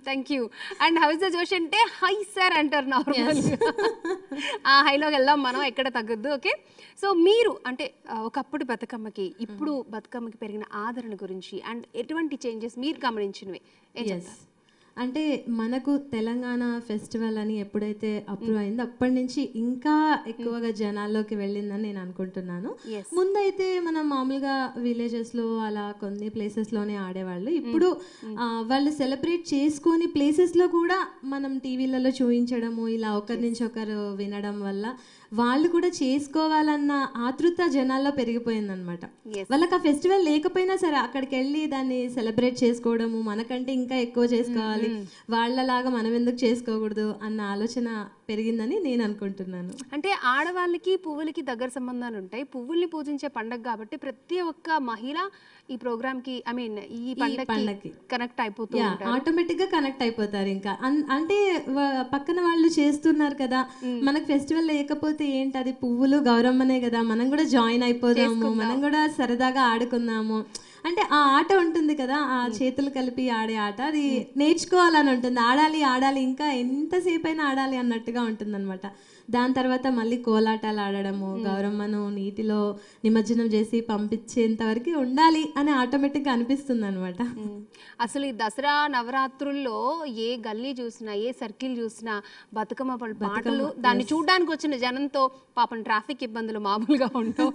Thank you. And how is the జోష్ అంటే హై సార్ అంటారు నార్మల్. ఆ హైలోకి వెళ్దాం మనం, ఎక్కడ తగ్గద్దు. ఓకే, సో మీరు అంటే ఒకప్పుడు బతుకమ్మకి ఇప్పుడు బతుకమ్మకి పెరిగిన ఆదరణ గురించి అండ్ ఎటువంటి చేంజెస్ మీరు గమనించినవి ఏం చెప్తారు? అంటే మనకు తెలంగాణ ఫెస్టివల్ అని ఎప్పుడైతే అప్రూవ్ అయిందో అప్పటి నుంచి ఇంకా ఎక్కువగా జనాల్లోకి వెళ్ళిందని నేను అనుకుంటున్నాను. ముందైతే మనం మామూలుగా విలేజెస్లో అలా కొన్ని ప్లేసెస్లోనే ఆడేవాళ్ళు. ఇప్పుడు వాళ్ళు సెలబ్రేట్ చేసుకొని ప్లేసెస్లో కూడా మనం టీవీలలో చూపించడము, ఇలా ఒకరి నుంచి ఒకరు వినడం వల్ల వాళ్ళు కూడా చేసుకోవాలన్న ఆతృత జనాల్లో పెరిగిపోయిందనమాట. వాళ్ళకి ఆ ఫెస్టివల్ లేకపోయినా సరే అక్కడికి వెళ్ళి దాన్ని సెలబ్రేట్ చేసుకోవడము, మనకంటే ఇంకా ఎక్కువ చేసుకోవాలి, వాళ్ళలాగా మనం ఎందుకు చేసుకోకూడదు అన్న ఆలోచన పెరిగిందని నేను అనుకుంటున్నాను. అంటే ఆడవాళ్ళకి పువ్వులకి దగ్గర సంబంధాలు ఉంటాయి. పువ్వుల్ని పూజించే పండగ కాబట్టి ప్రతి ఒక్క మహిళ ఈ ప్రోగ్రామ్ కి ఈ పండగకి కనెక్ట్ అయిపోతూ ఉంటారు. ఆటోమేటిక్ గా కనెక్ట్ అయిపోతారు. ఇంకా అంటే పక్కన వాళ్ళు చేస్తున్నారు కదా, మనకు ఫెస్టివల్ లేకపోతే ఏంటి, అది పువ్వులు గౌరమ్మనే కదా, మనం కూడా జాయిన్ అయిపోదాము, మనం కూడా సరదాగా ఆడుకుందాము అంటే ఆ ఆట ఉంటుంది కదా, ఆ చేతులు కలిపి ఆడే ఆట, అది నేర్చుకోవాలని ఉంటుంది. ఆడాలి ఇంకా ఎంతసేపు అయినా ఆడాలి అన్నట్టుగా ఉంటుంది అనమాట. దాని తర్వాత మళ్ళీ కోలాటాలు ఆడడము, గౌరమ్మను నీటిలో నిమజ్జనం చేసి పంపించేంత వరకు ఉండాలి అని ఆటోమేటిక్గా అనిపిస్తుంది అనమాట. అసలు ఈ దసరా నవరాత్రుల్లో ఏ గల్లీ చూసినా ఏ సర్కిల్ చూసినా బతుకమ్మ పాటలు, దాన్ని చూడడానికి వచ్చిన జనంతో పాపం ట్రాఫిక్ ఇబ్బందులు మామూలుగా ఉండవు.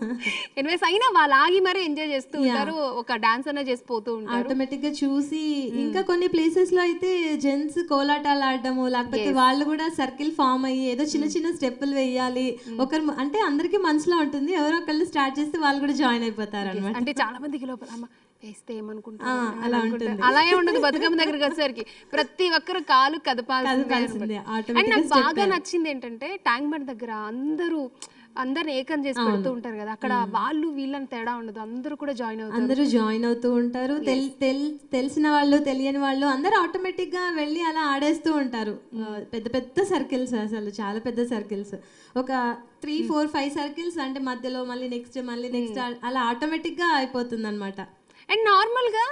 ఎనివేస్ అయినా వాళ్ళు ఆగి మరీ ఎంజాయ్ చేస్తూ ఉంటారు, ఒక డాన్స్ అనే చేసిపోతూ ఉంటారు. ఆటోమేటిక్ గా చూసి ఇంకా కొన్ని ప్లేసెస్ లో అయితే జెంట్స్ కోలాటాలు ఆడడము, లేకపోతే వాళ్ళు కూడా సర్కిల్ ఫామ్ అయ్యి ఏదో చిన్న చిన్న స్టెప్పులు వేయాలి, ఒకరు అంటే అందరికి మనసులో ఉంటుంది, ఎవరో ఒకళ్ళు స్టార్ట్ చేస్తే వాళ్ళు కూడా జాయిన్ అయిపోతారు అనమాట. అంటే చాలా మందికి లోపల అమ్మ వేస్తే ఏమనుకుంటారు అలా ఉంటుంది. అలా ఉండదు. బతుకమ్మ దగ్గరికి వచ్చేసరికి ప్రతి ఒక్కరు కాలు కదపాల్సిందే. అండ్ నాకు బాగా నచ్చింది ఏంటంటే ట్యాంక్ బండ్ దగ్గర అందరిని ఏకం చేసి పెడుతూ ఉంటారు కదా, అక్కడ వాళ్ళు వీళ్ళని తేడా ఉండదు, అందరూ కూడా జాయిన్ అవుతూ ఉంటారు. తెలిసిన వాళ్ళు తెలియని వాళ్ళు అందరూ ఆటోమేటిక్ గా వెళ్ళి అలా ఆడేస్తూ ఉంటారు. పెద్ద పెద్ద సర్కిల్స్, అసలు చాలా పెద్ద సర్కిల్స్, ఒక 3, 4, 5 సర్కిల్స్, అంటే మధ్యలో మళ్ళీ నెక్స్ట్ అలా ఆటోమేటిక్ గా అయిపోతుంది అనమాట. అండ్ నార్మల్గా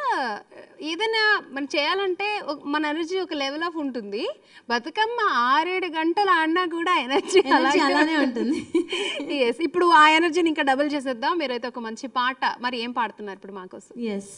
ఏదైనా మనం చేయాలంటే మన ఎనర్జీ ఒక లెవెల్ ఆఫ్ ఉంటుంది. బతుకమ్మ 6-7 గంటలు ఆడినా కూడా ఎనర్జీ అలానే ఉంటుంది. ఎస్, ఇప్పుడు ఆ ఎనర్జీని ఇంకా డబుల్ చేసేద్దాం. మీరైతే ఒక మంచి పాట మరి ఏం పాడుతున్నారు ఇప్పుడు మాకోసం? ఎస్,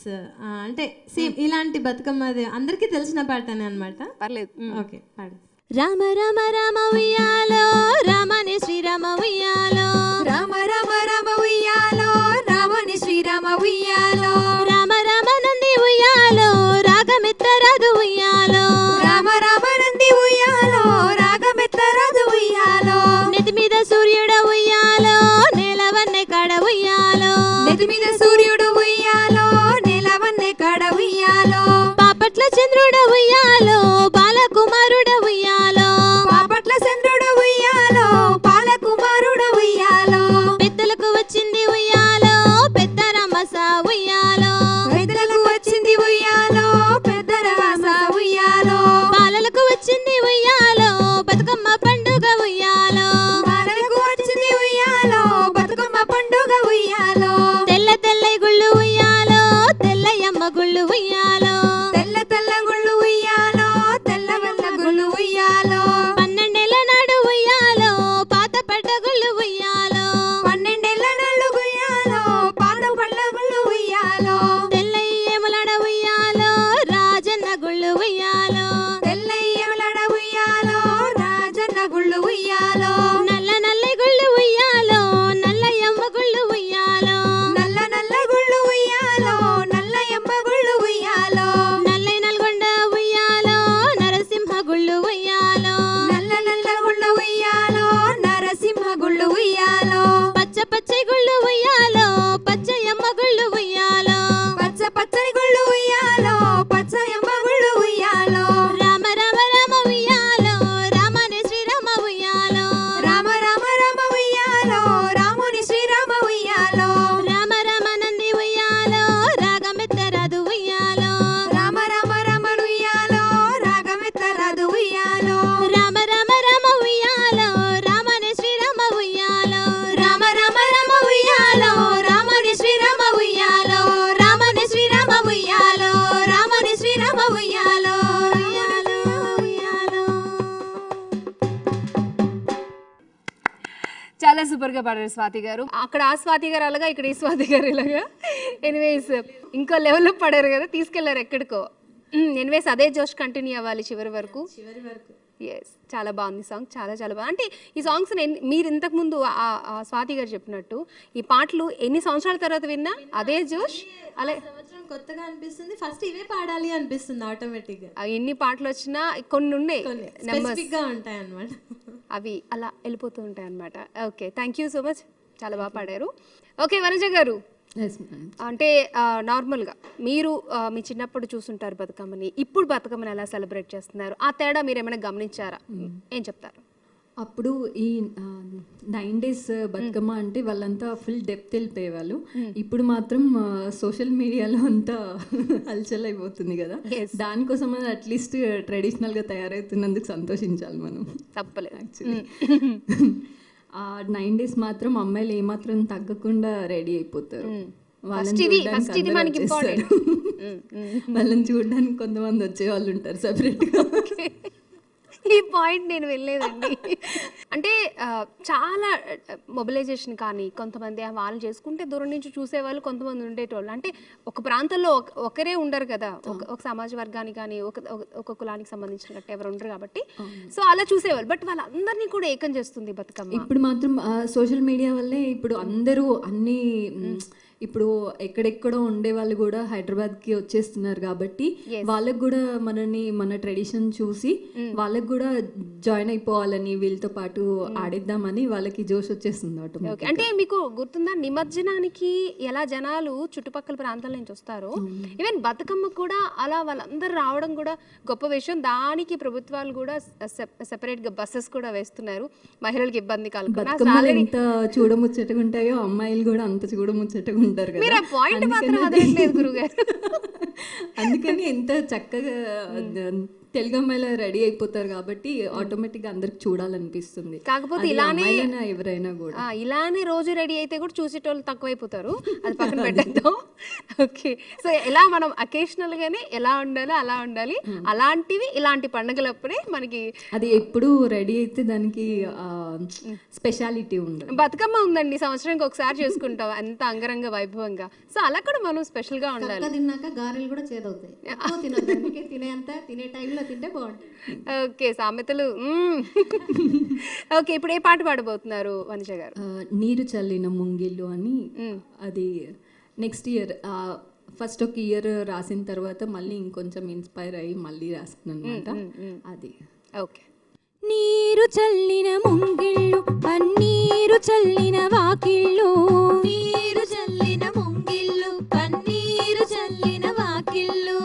అంటే సేమ్ ఇలాంటి బతుకమ్మ అందరికీ తెలిసిన పాటనే అనమాట. పర్లేదు, ఓకే పాడు. రామ రామ రామ ఉయ్యాలో రామని శ్రీరామ ఉయ్యాలో, రామ రామ రామ ఉయ్యాలో రామని శ్రీరామ ఉయ్యాలో, రామ రామ నంది ఉయ్యాలో రాగమెత్తరాదు ఉయ్యాలో, రామ రామ నంది ఉయ్యాలో రాగమెత్తరాదు ఉయ్యాలో, నెతి మీద సూర్యుడ ఉయ్యాలో నేలవన్నె కడ ఉయ్యాలో, నెతి మీద సూర్యుడు ఉయ్యాలో నెలవన్నె కడ ఉయ్యాలో, పాపట్ల చంద్రుడ ఉయ్యాలో బాలకుమారుడ ఉయ్యాలో, పాపట్ల చంద్రుడు ఉయ్యాలో బాలకుమారుడు ఉయ్యాలో, పెద్దలకు వచ్చింది ఉయ్యాలో పెద్దరమస ఉయ్యాలో, పెద్దలకు వచ్చింది ఉయ్యాలో పెద్ద రాస ఉయ్యాలో, బాలలకు వచ్చింది ఉయ్యాలో బతుకమ్మ పండుగ ఉయ్యాలో, బాలలకు వచ్చింది ఉయ్యాలో బతుకమ్మ పండుగ ఉయ్యాలో, తెల్ల తెల్ల గుళ్ళు ఉయ్యాలో తెల్లయమ్మ గుళ్ళు ఉయ్యాలో, తెల్ల తెల్ల గుళ్ళు ఉయ్యాలో తెల్ల వెల్ల గుళ్ళు ఉయ్యాలో, 12 నాడు ఉయ్యాలో పాత పడ్డ గుళ్ళు ఉయ్యాలో, 12 నాళ్ళు ఉయ్యాలో పాత పళ్ళ గుళ్ళు ఉయ్యాలో, తెల్లయ్యేములడ ఉయ్యాలో రాజన్న గుళ్ళు ఉయ్యాలో, తెల్లయ్యలడ ఉయ్యాలో రాజన్న గుళ్ళు ఉయ్యాలో, నల్ల నల్ల గుళ్ళు ఉయ్యాలో నల్లయమ్మ గుళ్ళు ఉయ్యాలో, నల్ల నల్ల గుళ్ళు ఉయ్యాలో నల్లయమ్మ గుళ్ళు ఉయ్యాలో, నల్లై నల్గొండ ఉయ్యాలో నరసింహ గుళ్ళు ఉయ్యాలో, నల్ల నల్ల గుళ్ళు ఉయ్యాలో నరసింహ గుళ్ళు ఉయ్యాలో, పచ్చ పచ్చై గుళ్ళు ఉయ్యాలో పచ్చయమ్మ గుళ్ళు ఉయ్యాలో, పచ్చ పచ్చని గుళ్ళు ఉయ్యాలో పచ్చయమ్మ గుళ్ళు ఉయ్యాలో, రామ రామ రామ ఉయ్యాలో రామనే శ్రీరామ ఉయ్యాలో, రామ రామ రామ ఉయ్యాలో రాముని శ్రీరామ ఉయ్యాలో, రామ రామ నంది ఉయ్యాలో రాగమెత్తరాదు ఉయ్యాలో, రామ రామ రామ ఉయ్యాలో రాగమెత్తరాదు ఉయ్యాలో, రామ రామ రామ ఉయ్యాలో రామనే శ్రీరామ ఉయ్యాలో, రామ రామ రామ ఉయ్యాలో రాముని శ్రీరామ ఉయ్యాలో, రామని శ్రీరామ ఉయ్యాలో రాముని శ్రీరామ ఉయ్యాలో, ఉయ్యాలో ఉయ్యాలో. చాలా సూపర్గా పాడారు స్వాతి గారు. అక్కడ ఆ స్వాతి గారు అలాగా, ఇక్కడ ఈ స్వాతి గారు ఇలాగా. ఎనీవేస్ ఇంకో లెవెల్లో పడారు కదా, తీసుకెళ్లారు ఎక్కడికో. ఎనీవేస్ అదే జోష్ కంటిన్యూ అవ్వాలి చివరి వరకు. ఎస్, చాలా బాగుంది సాంగ్, చాలా చాలా బాగుంది. అంటే ఈ సాంగ్స్ మీరు ఇంతకుముందు స్వాతి గారు చెప్పినట్టు ఈ పాటలు ఎన్ని సంవత్సరాల తర్వాత విన్నా అదే జోష్, అలా సంవత్సరం కొత్తగా అనిపిస్తుంది, ఫస్ట్ ఇవే పాడాలి అనిపిస్తుంది ఆటోమేటిక్ గా. ఎన్ని పాటలు వచ్చినా కొన్ని ఉండే స్పెసిఫిక్ గా ఉంటాయి అన్నమాట, అవి అలా వెళ్ళిపోతూ ఉంటాయి అనమాట. Okay, thank you so much, చాలా బాగా పాడారు. ఓకే వనజ గారు, అంటే నార్మల్గా మీరు మీ చిన్నప్పుడు చూసుంటారు బతుకమ్మని, ఇప్పుడు బతుకమ్మని ఎలా సెలబ్రేట్ చేస్తున్నారు, ఆ తేడా మీరు ఏమైనా గమనించారా? ఏం చెప్తారు? అప్పుడు ఈ 9 days బతుకమ్మ అంటే వాళ్ళంతా ఫుల్ డెప్త్ వెళ్ళిపోయేవాళ్ళు. ఇప్పుడు మాత్రం సోషల్ మీడియాలో అంతా హల్చల్ అయిపోతుంది కదా, దానికోసం అది అట్లీస్ట్ ట్రెడిషనల్గా తయారవుతున్నందుకు సంతోషించాలి మనం. తప్పలేదు యాక్చువల్లీ ఆ 9 days మాత్రం అమ్మాయిలు ఏమాత్రం తగ్గకుండా రెడీ అయిపోతారు. వాళ్ళని చూడడానికి కొంతమంది వచ్చే వాళ్ళు ఉంటారు సెపరేట్గా. ఈ పాయింట్ నేను వెళ్ళలేదండి. అంటే చాలా మొబిలైజేషన్ కానీ కొంతమంది వాళ్ళు చేసుకుంటే దూరం నుంచి చూసేవాళ్ళు కొంతమంది ఉండేటోళ్ళు. అంటే ఒక ప్రాంతంలో ఒకరే ఉండరు కదా, ఒక సమాజ వర్గానికి కానీ ఒక కులానికి సంబంధించినట్టు ఎవరు ఉండరు కాబట్టి సో అలా చూసేవాళ్ళు. బట్ వాళ్ళందరినీ కూడా ఏకం చేస్తుంది బతుకమ్మ. ఇప్పుడు మాత్రం సోషల్ మీడియా వల్లే ఇప్పుడు అందరూ అన్ని ఇప్పుడు ఎక్కడెక్కడో ఉండే వాళ్ళు కూడా హైదరాబాద్కి వచ్చేస్తున్నారు కాబట్టి వాళ్ళకు కూడా మన ట్రెడిషన్ చూసి వాళ్ళకు కూడా జాయిన్ అయిపోవాలని వీళ్ళతో పాటు ఆడిద్దామని వాళ్ళకి జోష్ వచ్చేస్తుంది ఆటోమేటిక్. అంటే మీకు గుర్తుందా నిమజ్జనానికి ఎలా జనాలు చుట్టుపక్కల ప్రాంతాల నుంచి వస్తారో, ఈవెన్ బతుకమ్మ కూడా అలా వాళ్ళందరూ రావడం కూడా గొప్ప విషయం. దానికి ప్రభుత్వాలు కూడా సెపరేట్ గా బస్సెస్ కూడా వేస్తున్నారు, మహిళలకు ఇబ్బంది కలగకుండా. ఎంత చూడముచ్చటగా ఉంటాయో అమ్మాయిలు కూడా అంత చూడముచ్చటగా ఉంటారు కదా. మీరు ఆ పాయింట్ మాత్రం వదలట్లేదు గురుగారు. అందుకని ఎంత చక్కగా తెలుగు అమ్మాయిలా రెడీ అయిపోతారు కాబట్టి ఆటోమేటిక్గా అందరికి చూడాలనిపిస్తుంది. కాకపోతే ఇలానే ఎవరైనా కూడా ఇలానే రోజు రెడీ అయితే కూడా చూసేటోళ్ళు తక్కువైపోతారు, అది పక్కన పెట్టేద్దాం. ఓకే, సో ఎలా మనం అకేషనల్ గానే ఎలా ఉండాలో అలా ఉండాలి. అలాంటివి ఇలాంటి పండుగలప్పుడే మనకి అది ఎప్పుడు రెడీ అయితే దానికి స్పెషాలిటీ ఉంది. బతుకమ్మ ఉందండి, సంవత్సరానికి ఒకసారి చేసుకుంటాం అంత అంగరంగ వైభవంగా. సో అలా కూడా మనం స్పెషల్ గా ఉండాలి. తిన్నాక గారెలు కూడా చేదవుతాయి, ఎక్కువ తినొద్దు, అందుకే తినే టైంలో తింటే బాగుంటుంది. ఓకే, సామెతలు. ఓకే, ఇప్పుడు ఏ పాట పాడబోతున్నారు వనిజ గారు? నీరు చల్లిన ముంగిళ్ళు అని. అది నెక్స్ట్ ఇయర్ ఫస్ట్ ఒక ఇయర్ రాసిన తర్వాత మళ్ళీ ఇంకొంచెం ఇన్స్పైర్ అయ్యి మళ్ళీ రాసాను అనమాట అది. ఓకే. నీరు చల్లిన ముంగిళ్ళు పన్నీరు చల్లిన వాకిళ్ళు, నీరు చల్లిన ముంగిళ్ళు పన్నీరు చల్లిన వాకిళ్ళు,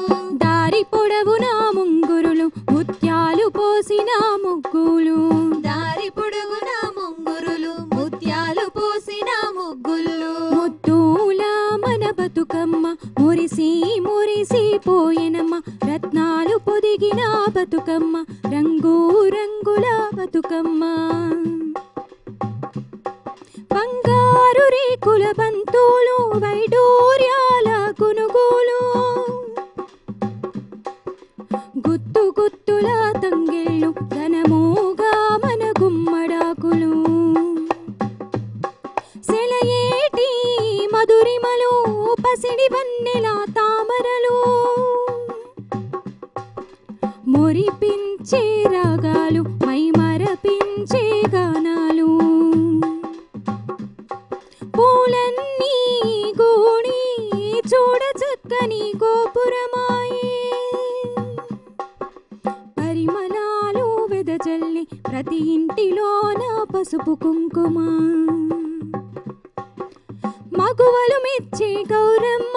దారి పొడవున ముంగురులు ముత్యాలు పోసిన ముగ్గులు, దారి పొడవున ముంగురులు ముత్యాలు పోసిన ముగ్గులు, ముద్దుల మన బతుకమ్మ మురిసి మురిసి పోయినమ్మ, రత్నాలు పొదిగిన బతుకమ్మ రంగు రంగుల బతుకమ్మ, బంగారు రేకుల బంతులు వైడూర్యాల గునుగులు, గుత్తు గుత్తుల తంగిళ్ళు ఘనముగా మన గుమ్మడాకులు, సెలయేటి మధురిమలు పసిడి వన్నెల తామరలు, మురిపించే రాగాలు మై మరపించే గానాలు, పూలన్నీ గూడి చూడ చక్కని గోపురమాయి, పరిమళాలు వెదజల్లి ప్రతి ఇంటిలోన పసుపు కుంకుమ, మగువలు మెచ్చే గౌరమ్మ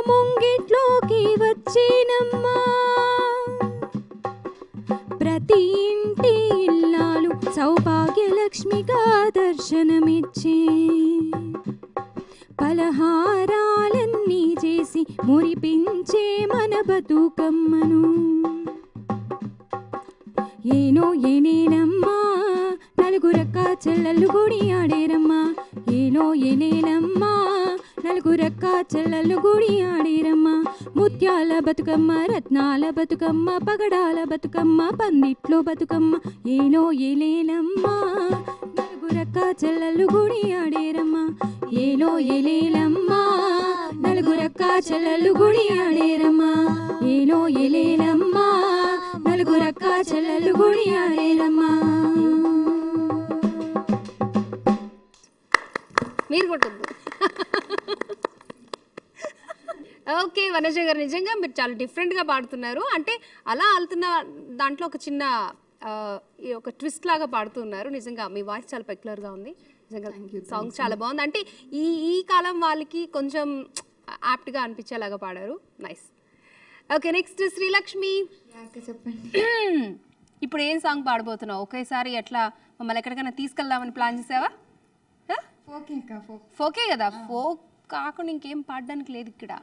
ముంగిట్లోకి వచ్చేనమ్మా, ప్రతి ఇంటి ఇల్లాలు సౌభాగ్యలక్ష్మిగా దర్శనమిచ్చే, పలహారాలన్నీ చేసి మురిపించే మన బతుకమ్మను, ఏనో ఏనేలమ్మా నలుగురక్క చెల్లెళ్ళు గుడి ఆడేరమ్మా, ఏనో ఏనేలమ్మా నలుగురక్క చెల్లెళ్ళు గుడి ఆడేరమ్మా, ముత్యాల బతుకమ్మ రత్నాల బతుకమ్మ పగడాల బతుకమ్మ పందిట్లో బతుకమ్మ, ఏనో ఏలేలమ్మా నలుగురక్క చెల్లెళ్ళు గుడి ఆడేరమ్మా, ఏలో ఏలేలమ్మా నలుగురక్క చెల్లెళ్ళు గుడి ఆడేరమ్మా, ఏలో ఏలేలమ్మా నలుగురక్క చెల్లెళ్ళు గుడి ఆడేరమ్మా. మీరు కొట్టద్దు. ఓకే వనజ గారు, నిజంగా మీరు చాలా డిఫరెంట్గా పాడుతున్నారు. అంటే అలా వెళ్తున్న దాంట్లో ఒక చిన్న ఒక ట్విస్ట్ లాగా పాడుతున్నారు. నిజంగా మీ వాయిస్ చాలా పెక్యులర్గా ఉంది. నిజంగా సాంగ్ చాలా బాగుంది. అంటే ఈ కాలం వాళ్ళకి కొంచెం యాప్ట్గా అనిపించేలాగా పాడారు. నైస్. ఓకే, నెక్స్ట్ శ్రీలక్ష్మి, చెప్పండి. ఇప్పుడు ఏం సాంగ్ పాడబోతున్నావు? ఒకేసారి ఎట్లా మమ్మల్ని ఎక్కడికైనా తీసుకెళ్దామని ప్లాన్ చేసావా? ఫోకే కదా, ఫోక్ కాకుండా ఇంకేం పాడడానికి లేదు ఇక్కడ.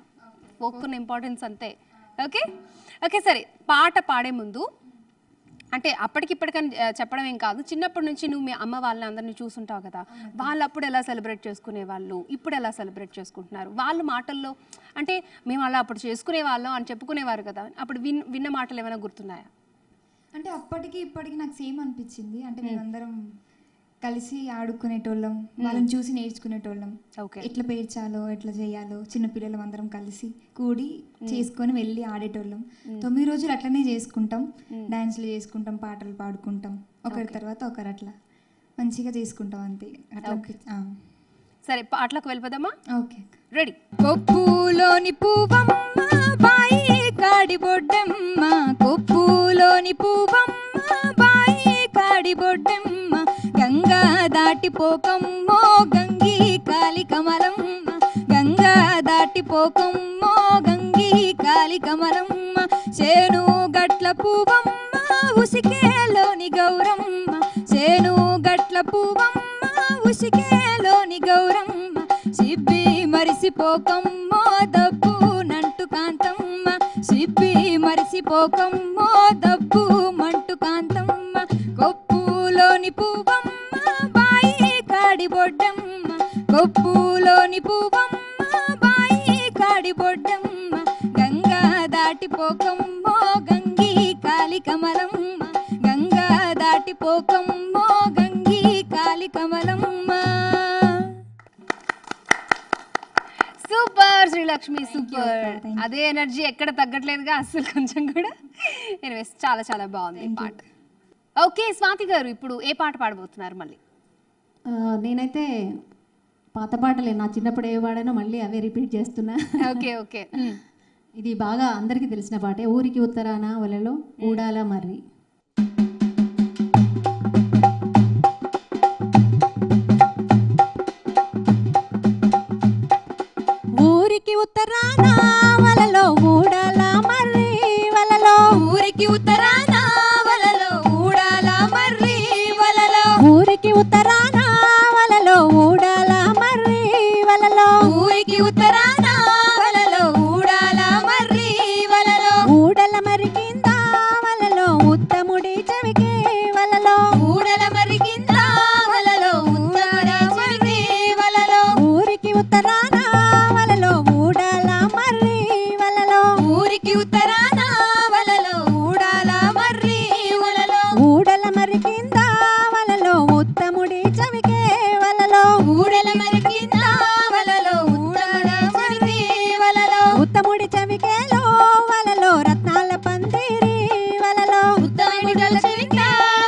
ఫోక్ ఉన్న ఇంపార్టెన్స్ అంతే. ఓకే ఓకే సరే, పాట పాడే ముందు అంటే అప్పటికిప్పటికని చెప్పడం ఏం కాదు, చిన్నప్పటి నుంచి నువ్వు మీ అమ్మ వాళ్ళని అందరినీ చూసుంటావు కదా, వాళ్ళు అప్పుడు ఎలా సెలబ్రేట్ చేసుకునే వాళ్ళు, ఇప్పుడు ఎలా సెలబ్రేట్ చేసుకుంటున్నారు? వాళ్ళ మాటల్లో అంటే మేము అలా అప్పుడు చేసుకునే వాళ్ళం అని చెప్పుకునేవారు కదా, అప్పుడు విన్న మాటలు ఏమైనా గుర్తున్నాయా? అంటే అప్పటికి ఇప్పటికి నాకు సేమ్ అనిపించింది. అంటే మేమందరం కలిసి ఆడుకునేటోళ్ళం, వాళ్ళని చూసి నేర్చుకునేటోళ్ళం. ఎట్లా పేర్చాలో ఎట్లా చేయాలో చిన్నపిల్లలం అందరం కలిసి కూడి చేసుకొని వెళ్ళి ఆడేటోళ్ళం. 9 రోజులు అట్లనే చేసుకుంటాం, డాన్స్లు చేసుకుంటాం, పాటలు పాడుకుంటాం, ఒకరి తర్వాత ఒకరు అట్లా మంచిగా చేసుకుంటాం అంతే. అట్లా సరే పాటలకు వెళ్ళిపోదామా? Okay ready. కొప్పులోని పువ్వమ్మ బాయి కాడి బొడ్డమ్మ, కొప్పులోని పువ్వమ్మ బాయి కాడి బొడ్డమ్మ, గంగా దాటిపోకమ్మో గంగి కాలి కమలమ్మ, గంగా దాటిపోకమ్మో గంగి కాలి కమలమ్మ, చేను గట్ల పువ్వమ్మ ఉసికేలోని గౌరమ్మ, చేను గట్ల పువ్వమ్మ ఉసికేలోని గౌరమ్మ, సిబ్బి మరిసిపోకమ్మో దబ్బు నంటు కాంతమ్మ, పోకమ్మో దబ్బు మంటు కాంతమ్మ కొప్పులోని పువ్వమ్మ బాయి కాడి బొడ్డమ్మ కొప్పులోని పువ్వమ్మ బాయి కాడి బొడ్డమ్మ గంగా దాటిపోకమ్మో గంగి కాలి కమలమ్మ గంగా దాటిపోకమ్మో గంగి కాలి కమలమ్మ. Super Srilakshmi, super. అదే ఎనర్జీ ఎక్కడ తగ్గట్లేదుగా అసలు కొంచెం కూడా. ఎనివేస్ చాలా చాలా బాగుంది పాట. ఓకే స్వాతి గారు, ఇప్పుడు ఏ పాట పాడబోతున్నారు మళ్ళీ? నేనైతే పాత పాటలే, నా చిన్నప్పుడు ఏ పాడానో మళ్ళీ అవే రిపీట్ చేస్తున్నా. Okay okay. ఇది బాగా అందరికీ తెలిసిన పాటే, ఊరికి ఉత్తరాన వలలో ఊడాల మర్రి. ఊరికి ఉత్తరాన వలలో ఊడాల మర్రి వలలో ఊరికి ఉత్తరాన వలలో ఊడాల మర్రి వలలో ఊరికి ఉత్తరాన వలలో ఊడాల మర్రి వలలో ఊరికి ఉత్తరాన వలలో ఊడాల మర్రి వలలో ఊడల మర్రి కింద వలలో ఉత్తముడి చెవికే వలలో ఊడల మర్రి కింద వలలో ఉత్తముడి చెవికే వలలో ఊరికి ఉత్తరాన వలలో ఊడాల మర్రి వలలో ఊరికి ఉత్తరాన వలలో ఊడాల మర్రి వలలో ఊడల మర్రి కింద వలలో ఉత్తముడి చెవికే వలలో ఊడల మర్రి కింద వలలో ఊడాల మర్రి వలలో ఉత్తముడి చెవికేలో వలలో రత్నాల పందిరి వలలో ఉత్తముడి చెవిక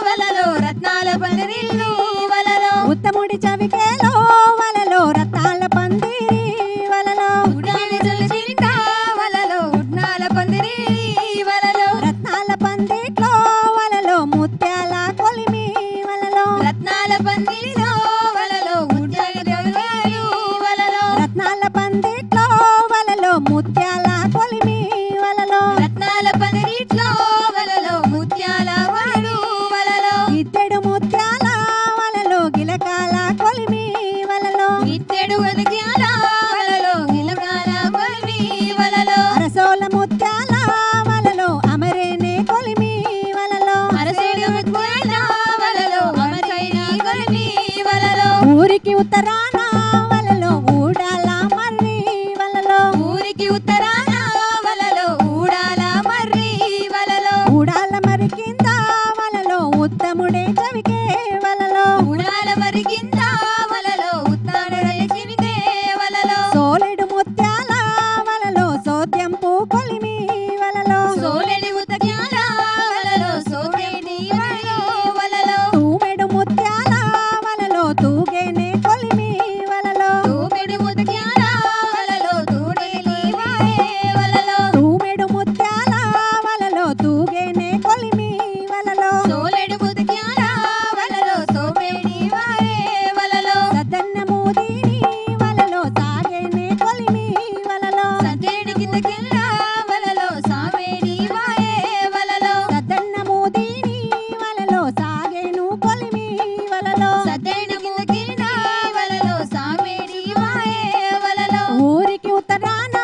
వలలో రత్నాల పందిరిల్లు వలలో ఉత్తముడి చెవికేలో వలలో రత్నాల పందిరి వలలో ఉడాలి చెవిక వలలో ఉడ్నాల పందిరి వలలో రత్నాల పందిట్లో వలలో ముత్యాల కొలిమి వలలో రత్నాల పందిరిలో వలలో ఉడ్డాలి వలలో రత్నాల పందిట్లో వలలో ముత్యాల కొలిమి వలలో రత్నాల పందిరిట్లో వలలో ముత్యాల వలలు వలలో ఇద్దడు ముత్యాల వలలో గిలకాల కొలిమి వలలో ఇత్తెడు వదగ్యాల వలలో గిలకాల కొలిమి వలలో అరసోల ముత్యాల వలలో అమరేనే కొలిమి వలలో అరసేడు ముత్యాల వలలో అమరైన కొలిమి వలలో ఊరికి ఉత్తరాన వలలో ఊడాల మర్రి వలలో ఊరికి ఉత్తరాన వలలో ఊడాల మర్రి వలలో ఊడాల మర్రి కింద వలలో ఉత్తముడే చెవికే వలలో ఊడాల మర్రి కింద వలలో ఉత్తాడల చివికే వలలో సోలెడు ముత్యాల వలలో సోద్యంపు కొలిమి వలలో సోలెడి ఉతక్యాల వలలో సోకేడి వలలో తూమెడు ముత్యాల వలలో తూగేనే కొలిమి వలలో తూమెడు ఉతక్యాల వలలో తూడేలి వలలో తూమెడు ముత్యాల వలలో తూగేనే కొలిమి వలలో సోలెడు ఉతక్యాల వలలో సోకేడి వలలో సదన్న మూదిని వలలో సాగేనే కొలిమి వలలో సదేడి కిందకెళ్ళ వలలో సావేడి వలలో సదన్న మూదిని వలలో సాగేను కొలిమి వలలో సదేడి కిందకెళ్ళ వలలో సావేడి వలలో ఊరికి ఉత్తరాన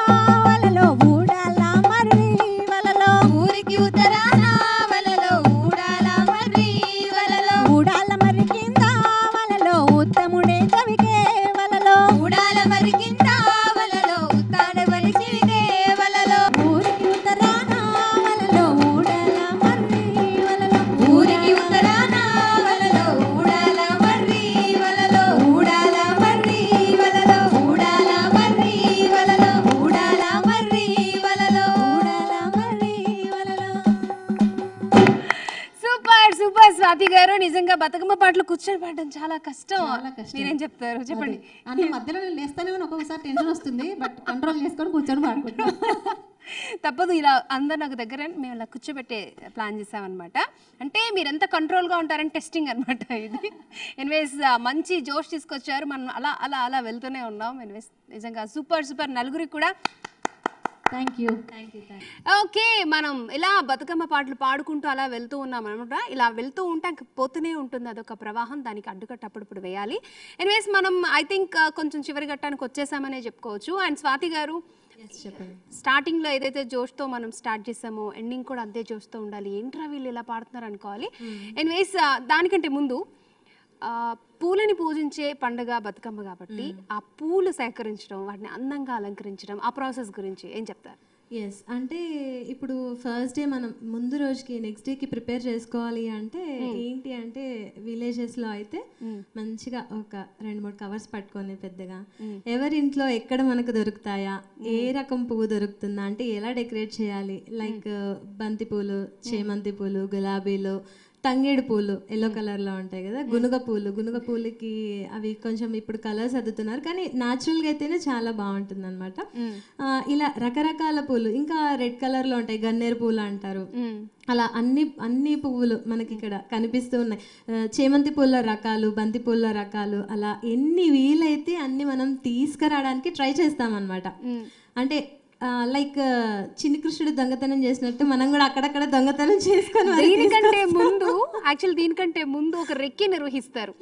వలలో ఊడాల మర్రి వలలో ఊరికి ఉత్తరాన వలలో ఊడాల మర్రి వలలో ఊడాల మర్రి కింద వలలో ఉత్తముడే చెవికే వలలో ఊడాల మర్రి కింద వలలో ఉత్తాడ వలిచివికే వలలో ఊరికి ఉత్తరాన వలలో ఊడాల మర్రి వలలో ఊరికి ఉత్తరాన వలలో ఊడాల మర్రి వలలో ఊడాల మర్రి వలలో ఊడాల మర్రి వలలో ఊడాల మర్రి వలలో ఊడాల మర్రి వలలో. సూపర్ సూపర్ స్వాతి గారు, నిజంగా బతుకమ్మ పాటలు కూర్చొని పాడడం చాలా కష్టం. చాలా కష్టం. మీరేం చెప్తారు చెప్పండి. అన్న మధ్యలో నేను లేస్తానే కానీ ఒక్కొక్కసారి టెన్షన్ వస్తుంది, బట్ కంట్రోల్ చేసుకొని కూర్చొని పాడుకుంటాం. తప్పదు, ఇలా అందరు నాకు దగ్గర మేము ఇలా కూర్చోబెట్టే ప్లాన్ చేసామన్నమాట. అంటే మీరు ఎంత కంట్రోల్గా ఉంటారని టెస్టింగ్ అనమాట ఇది. ఎనివేస్ మంచి జోష్ తీసుకొచ్చారు, మనం అలా అలా అలా వెళ్తూనే ఉన్నాం. ఎనివేస్ నిజంగా సూపర్ సూపర్, నలుగురికి కూడా థ్యాంక్ యూ. ఓకే, మనం ఇలా బతుకమ్మ పాటలు పాడుకుంటూ అలా వెళ్తూ ఉన్నాం అనమాట. ఇలా వెళ్తూ ఉంటే పోతూనే ఉంటుంది అదొక ప్రవాహం, దానికి అడ్డుకట్ట అప్పుడప్పుడు వేయాలి. ఎనివేస్ మనం ఐ థింక్ కొంచెం చివరి ఘట్టానికి వచ్చేసామనే చెప్పుకోవచ్చు. అండ్ స్వాతి గారు, చెప్పండి. స్టార్టింగ్లో ఏదైతే జోష్తో మనం స్టార్ట్ చేసామో ఎండింగ్ కూడా అంతే జోష్తో ఉండాలి. ఏంట్రా వీళ్ళు ఇలా పాడుతున్నారు అనుకోవాలి. ఎనీవేస్ దానికంటే ముందు పూలని పూజించే పండుగ బతుకమ్మ కాబట్టి ఆ పూలు సేకరించడం, వాటిని అందంగా అలంకరించడం, ఆ ప్రాసెస్ గురించి ఏం చెప్తారు? ఎస్, అంటే ఇప్పుడు ఫస్ట్ డే మనం ముందు రోజుకి నెక్స్ట్ డేకి ప్రిపేర్ చేసుకోవాలి అంటే ఏంటి అంటే విలేజెస్లో అయితే మంచిగా ఒక 2-3 కవర్స్ పట్టుకొని పెద్దగా ఎవరి ఇంట్లో ఎక్కడ మనకు దొరుకుతాయా, ఏ రకం పువ్వు దొరుకుతుందా, అంటే ఎలా డెకరేట్ చేయాలి, లైక్ బంతి పూలు, చేమంతి పూలు, గులాబీలు, తంగేడు పూలు ఎల్లో కలర్లో ఉంటాయి కదా, గునుగ పూలకి అవి కొంచెం ఇప్పుడు కలర్స్ అద్దుతున్నారు కానీ న్యాచురల్గా అయితేనే చాలా బాగుంటుంది అనమాట. ఇలా రకరకాల పూలు, ఇంకా రెడ్ కలర్లో ఉంటాయి, గన్నేరు పూలు అంటారు. అలా అన్ని పువ్వులు మనకి ఇక్కడ కనిపిస్తూ ఉన్నాయి. చేమంతి పూల రకాలు, బంతి పూల రకాలు, అలా ఎన్ని వీలైతే అన్ని మనం తీసుకురావడానికి ట్రై చేస్తామన్నమాట. అంటే లైక్ చిన్ని కృష్ణుడు దొంగతనం చేసినట్టు మనం కూడా అక్కడక్కడ దొంగతనం చేసుకొని దీనికంటే ముందు ఒక రెక్కి నిర్వహిస్తారు.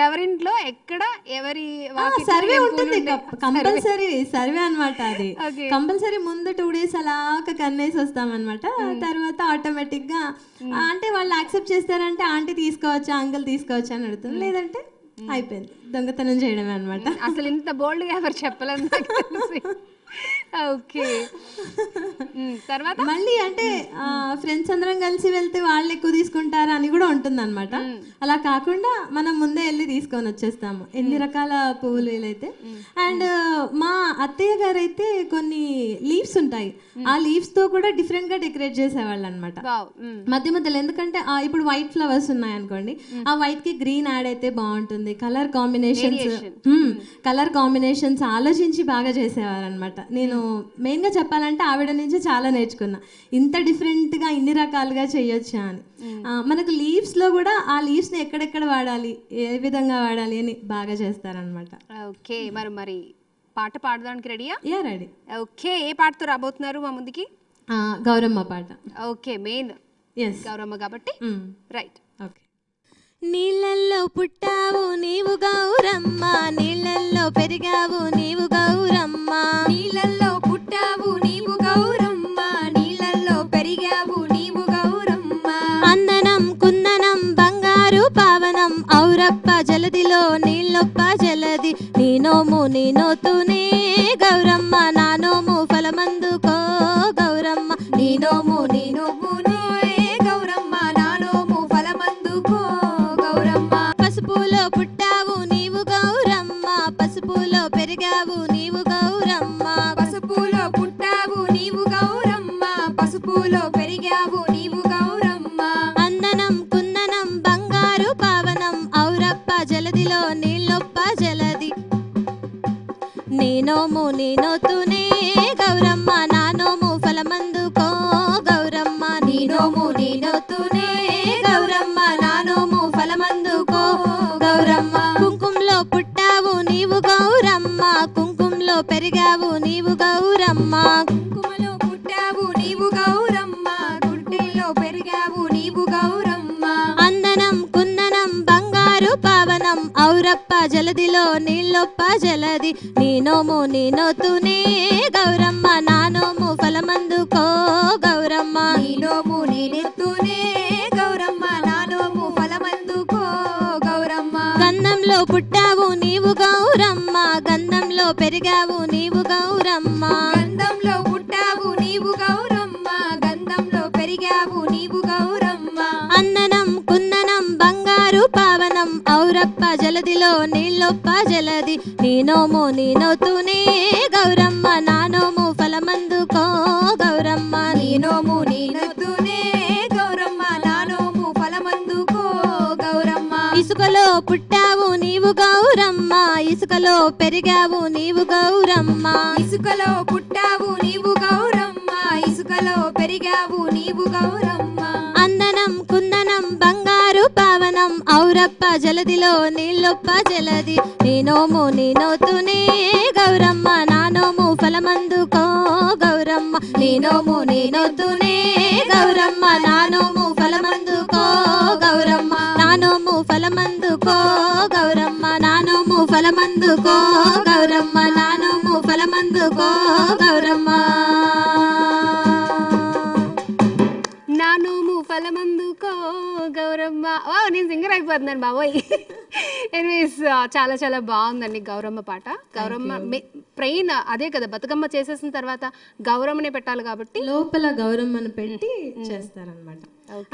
ఎవరింట్లో ఎక్కడ ఎవరి సర్వే ఉంటుంది, కంపల్సరీ సర్వే అనమాట. అది కంపల్సరీ ముందు 2 days అలా కన్నేసి వస్తామన్నమాట. తర్వాత ఆటోమేటిక్ గా అంటే వాళ్ళు యాక్సెప్ట్ చేస్తారంటే ఆంటీ తీసుకోవచ్చా, అంకుల్ తీసుకోవచ్చా అని అడుగుతుంది, లేదంటే అయిపోయింది దొంగతనం చేయడమే అనమాట. అసలు ఇంత బోల్డ్గా ఎవరు చెప్పలేదు. ఓకే, తర్వాత మళ్ళీ అంటే ఫ్రెండ్స్ అందరం కలిసి వెళ్తే వాళ్ళు ఎక్కువ తీసుకుంటారా అని కూడా ఉంటుంది అనమాట. అలా కాకుండా మనం ముందే వెళ్ళి తీసుకొని వచ్చేస్తాము ఎన్ని రకాల పువ్వులు వీలైతే. అండ్ మా అత్తయ్య గారు అయితే కొన్ని లీవ్స్ ఉంటాయి, ఆ లీవ్స్ తో కూడా డిఫరెంట్ గా డెకరేట్ చేసేవాళ్ళు అనమాట మధ్య మధ్యలో. ఎందుకంటే ఇప్పుడు వైట్ ఫ్లవర్స్ ఉన్నాయి అనుకోండి, ఆ వైట్ కి గ్రీన్ యాడ్ అయితే బాగుంటుంది. కలర్ కాంబినేషన్స్ ఆలోచించి బాగా చేసేవారు అనమాట. నేను మెయిన్ గా చెప్పాలంటే ఆవిడ నుంచి చాలా నేర్చుకున్నా, ఇంత డిఫరెంట్ గా ఇన్ని రకాలుగా చేయొచ్చా అని. మనకు లీవ్స్ లో కూడా ఆ లీవ్స్ ని ఎక్కడెక్కడ వాడాలి, ఏ విధంగా వాడాలి అని బాగా చేస్తారనమాట. ఓకే, మరి పాట పాడడానికి రెడీయా? Yeah, ready. ఓకే, ఏ పాటతో రాబోతున్నారు మా ముందుకి? గౌరమ్మ పాట. ఓకే, మెయిన్ గౌరమ్మ కాబట్టి రైట్. ఓకే. నీళ్ళల్లో పుట్టావు నీవు గౌరమ్మ, నీళ్ళల్లో పెరిగావు నీవు గౌరమ్మ, నీళ్ళల్లో పుట్టావు నీవు గౌరమ్మ, నీళ్ళల్లో పెరిగావు నీవు గౌరమ్మ. అందనం కుందనం బంగారు పావనం ఔరప్ప జలదిలో నీళ్ళొప్ప జలది, నీ నోము నీ నోతునే గౌరమ్మ, నా నోము ఫలమందుకో గౌరమ్మ, నీ నోము నీ నోమునే గౌరమ్మ, నా నోము ఫలమందుకో గౌరమ్మ. పసుపులో పుట్టావు నీవు గౌరమ్మ, పసుపులో పెరిగావు నీవు గౌరమ్మ, పసుపులో పుట్టావు నీవు గౌరమ్మ, పసుపులో పెరిగావు నీవు గౌరమ్మ. అందనం కుందనం బంగారు పావనం ఔరప్ప జలదిలో నీళ్ళొప్ప జలది, నీ నోము నీ నోతునే గౌరమ్మ, నా నోము ఫలమందుకో గౌరమ్మ, నీ నోము నీ నోతునే గౌరమ్మ, నా నోము ఫలమందుకో గౌరమ్మ. కుంకుమలో పుట్టావు నీవు గౌరమ్మ, కుంకుమలో పెరిగావు నీవు గౌరమ్మ, కుంకుమలో పుట్టావు నీవు గౌరమ్మ, గుడ్డెల్లో పెరిగావు నీవు గౌరమ్మ. అందనం కుందనం బంగారు పావనం ఔరప్ప జలదిలో నీళ్ళొప్ప జలది, నీ నోము నీ నోతునే గౌరమ్మ, నా నోము ఫలమందుకో గౌరమ్మ, నీ నోము నీ నెత్తునే గౌరమ్మ, నా నోము ఫలమందుకో గౌరమ్మ. గంధంలో పుట్టావు నీవు గౌరమ్మ, గంధంలో పెరిగావు నీవు గౌరమ్మ, గంధంలో పుట్టావు నీవు గౌరమ్మ, గంధంలో పెరిగావు నీవు గౌరమ్మ. అందనం కుందనం బంగారు పావనం ఔరప్ప జలదిలో నీళ్ళొప్ప జలది, నీ నోము నీ నోతునే గౌరమ్మ, నా నోము ఫలమందుకో గౌరమ్మ, నీ నోము నీ నెత్తునే గౌరమ్మ, నా నోము ఫలమందుకో గౌరమ్మ. ఇసుకలో పుట్టావు నీవు గౌరమ్మ, ఇసుకలో పెరిగావు నీవు గౌరమ్మ, ఇసుకలో పుట్టావు నీవు గౌరమ్మ, ఇసుకలో పెరిగావు నీవు గౌరమ్మ. అందనం కుందనం బంగారు పావనం ఔరప్ప జలదిలో నీళ్ళొప్ప జలది, నీ నోము నీ నోతునే గౌరమ్మ, నా నోము ఫలమందుకో గౌరమ్మ, నీ నోము నీ నోతునే గౌరమ్మ, నా నోము ఫలమందుకో గౌరమ్మ, నా నోము ఫలమందుకో గౌరమ్మ, నా నోము ఫలమందుకో గౌరమ్మ, నా నోము ఫలమందుకో ఫలమందుకో గౌరమ్మ. నా నోము ఫలమందుకో గౌరమ్మ. వా నేను సింగర్ అయిపోతున్నాను బాబోయ్. ఎనీవేస్ చాలా చాలా బాగుందండి గౌరమ్మ పాట. గౌరమ్మ ప్రెయిన్ అదే కదా, బతుకమ్మ చేసేసిన తర్వాత గౌరమ్మనే పెట్టాలి కాబట్టి లోపల గౌరమ్మను పెట్టి చేస్తారనమాట.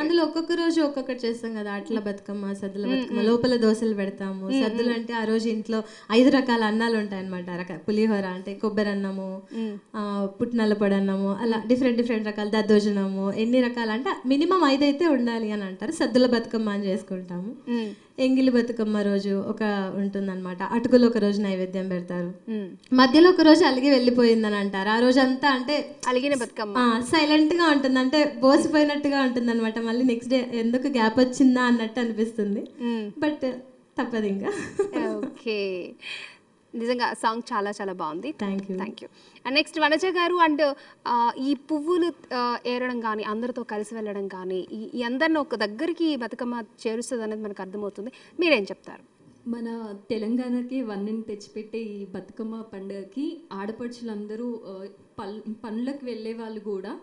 అందులో ఒక్కొక్క రోజు ఒక్కొక్కటి చేస్తాం కదా, అట్ల బతుకమ్మ, సద్దుల బతుకమ్మ. లోపల దోశలు పెడతాము. సద్దులు అంటే ఆ రోజు ఇంట్లో 5 రకాల అన్నాలు ఉంటాయన్నమాట. పులిహోర అంటే కొబ్బరి అన్నము, పుట్నాల పొడి అన్నము, అలా డిఫరెంట్ రకాల దద్దోజనము, ఎన్ని రకాలు అంటే మినిమం 5 అయితే ఉండాలి అని అంటారు. సద్దుల బతుకమ్మ అని చేసుకుంటాము. ఎంగిలి బతుకమ్మ రోజు ఒక ఉంటుందన్నమాట. అటుకులు ఒక రోజు నైవేద్యం పెడతారు. మధ్యలో ఒక రోజు అలిగి వెళ్ళిపోయిందని అంటారు. ఆ రోజు అంతా అంటే అలిగిన బతుకమ్మ సైలెంట్ గా ఉంటుంది, అంటే బోసిపోయినట్టుగా ఉంటుంది అనమాట. మళ్ళీ నెక్స్ట్ డే ఎందుకు గ్యాప్ వచ్చిందా అన్నట్టు అనిపిస్తుంది. బట్ తప్పదు ఇంకా. ఓకే, నిజంగా సాంగ్ చాలా చాలా బాగుంది. Thank you. And next Vanaja గారు, అండ్ ఈ పువ్వులు ఏరడం కానీ, అందరితో కలిసి వెళ్ళడం కానీ, ఈ అందరిని ఒక దగ్గరికి బతుకమ్మ చేరుస్తుంది అనేది మనకు అర్థమవుతుంది. మీరేం చెప్తారు? మన తెలంగాణకి వన్నెని తెచ్చిపెట్టే ఈ బతుకమ్మ పండుగకి ఆడపడుచులందరూ పనులకు వెళ్ళే వాళ్ళు కూడా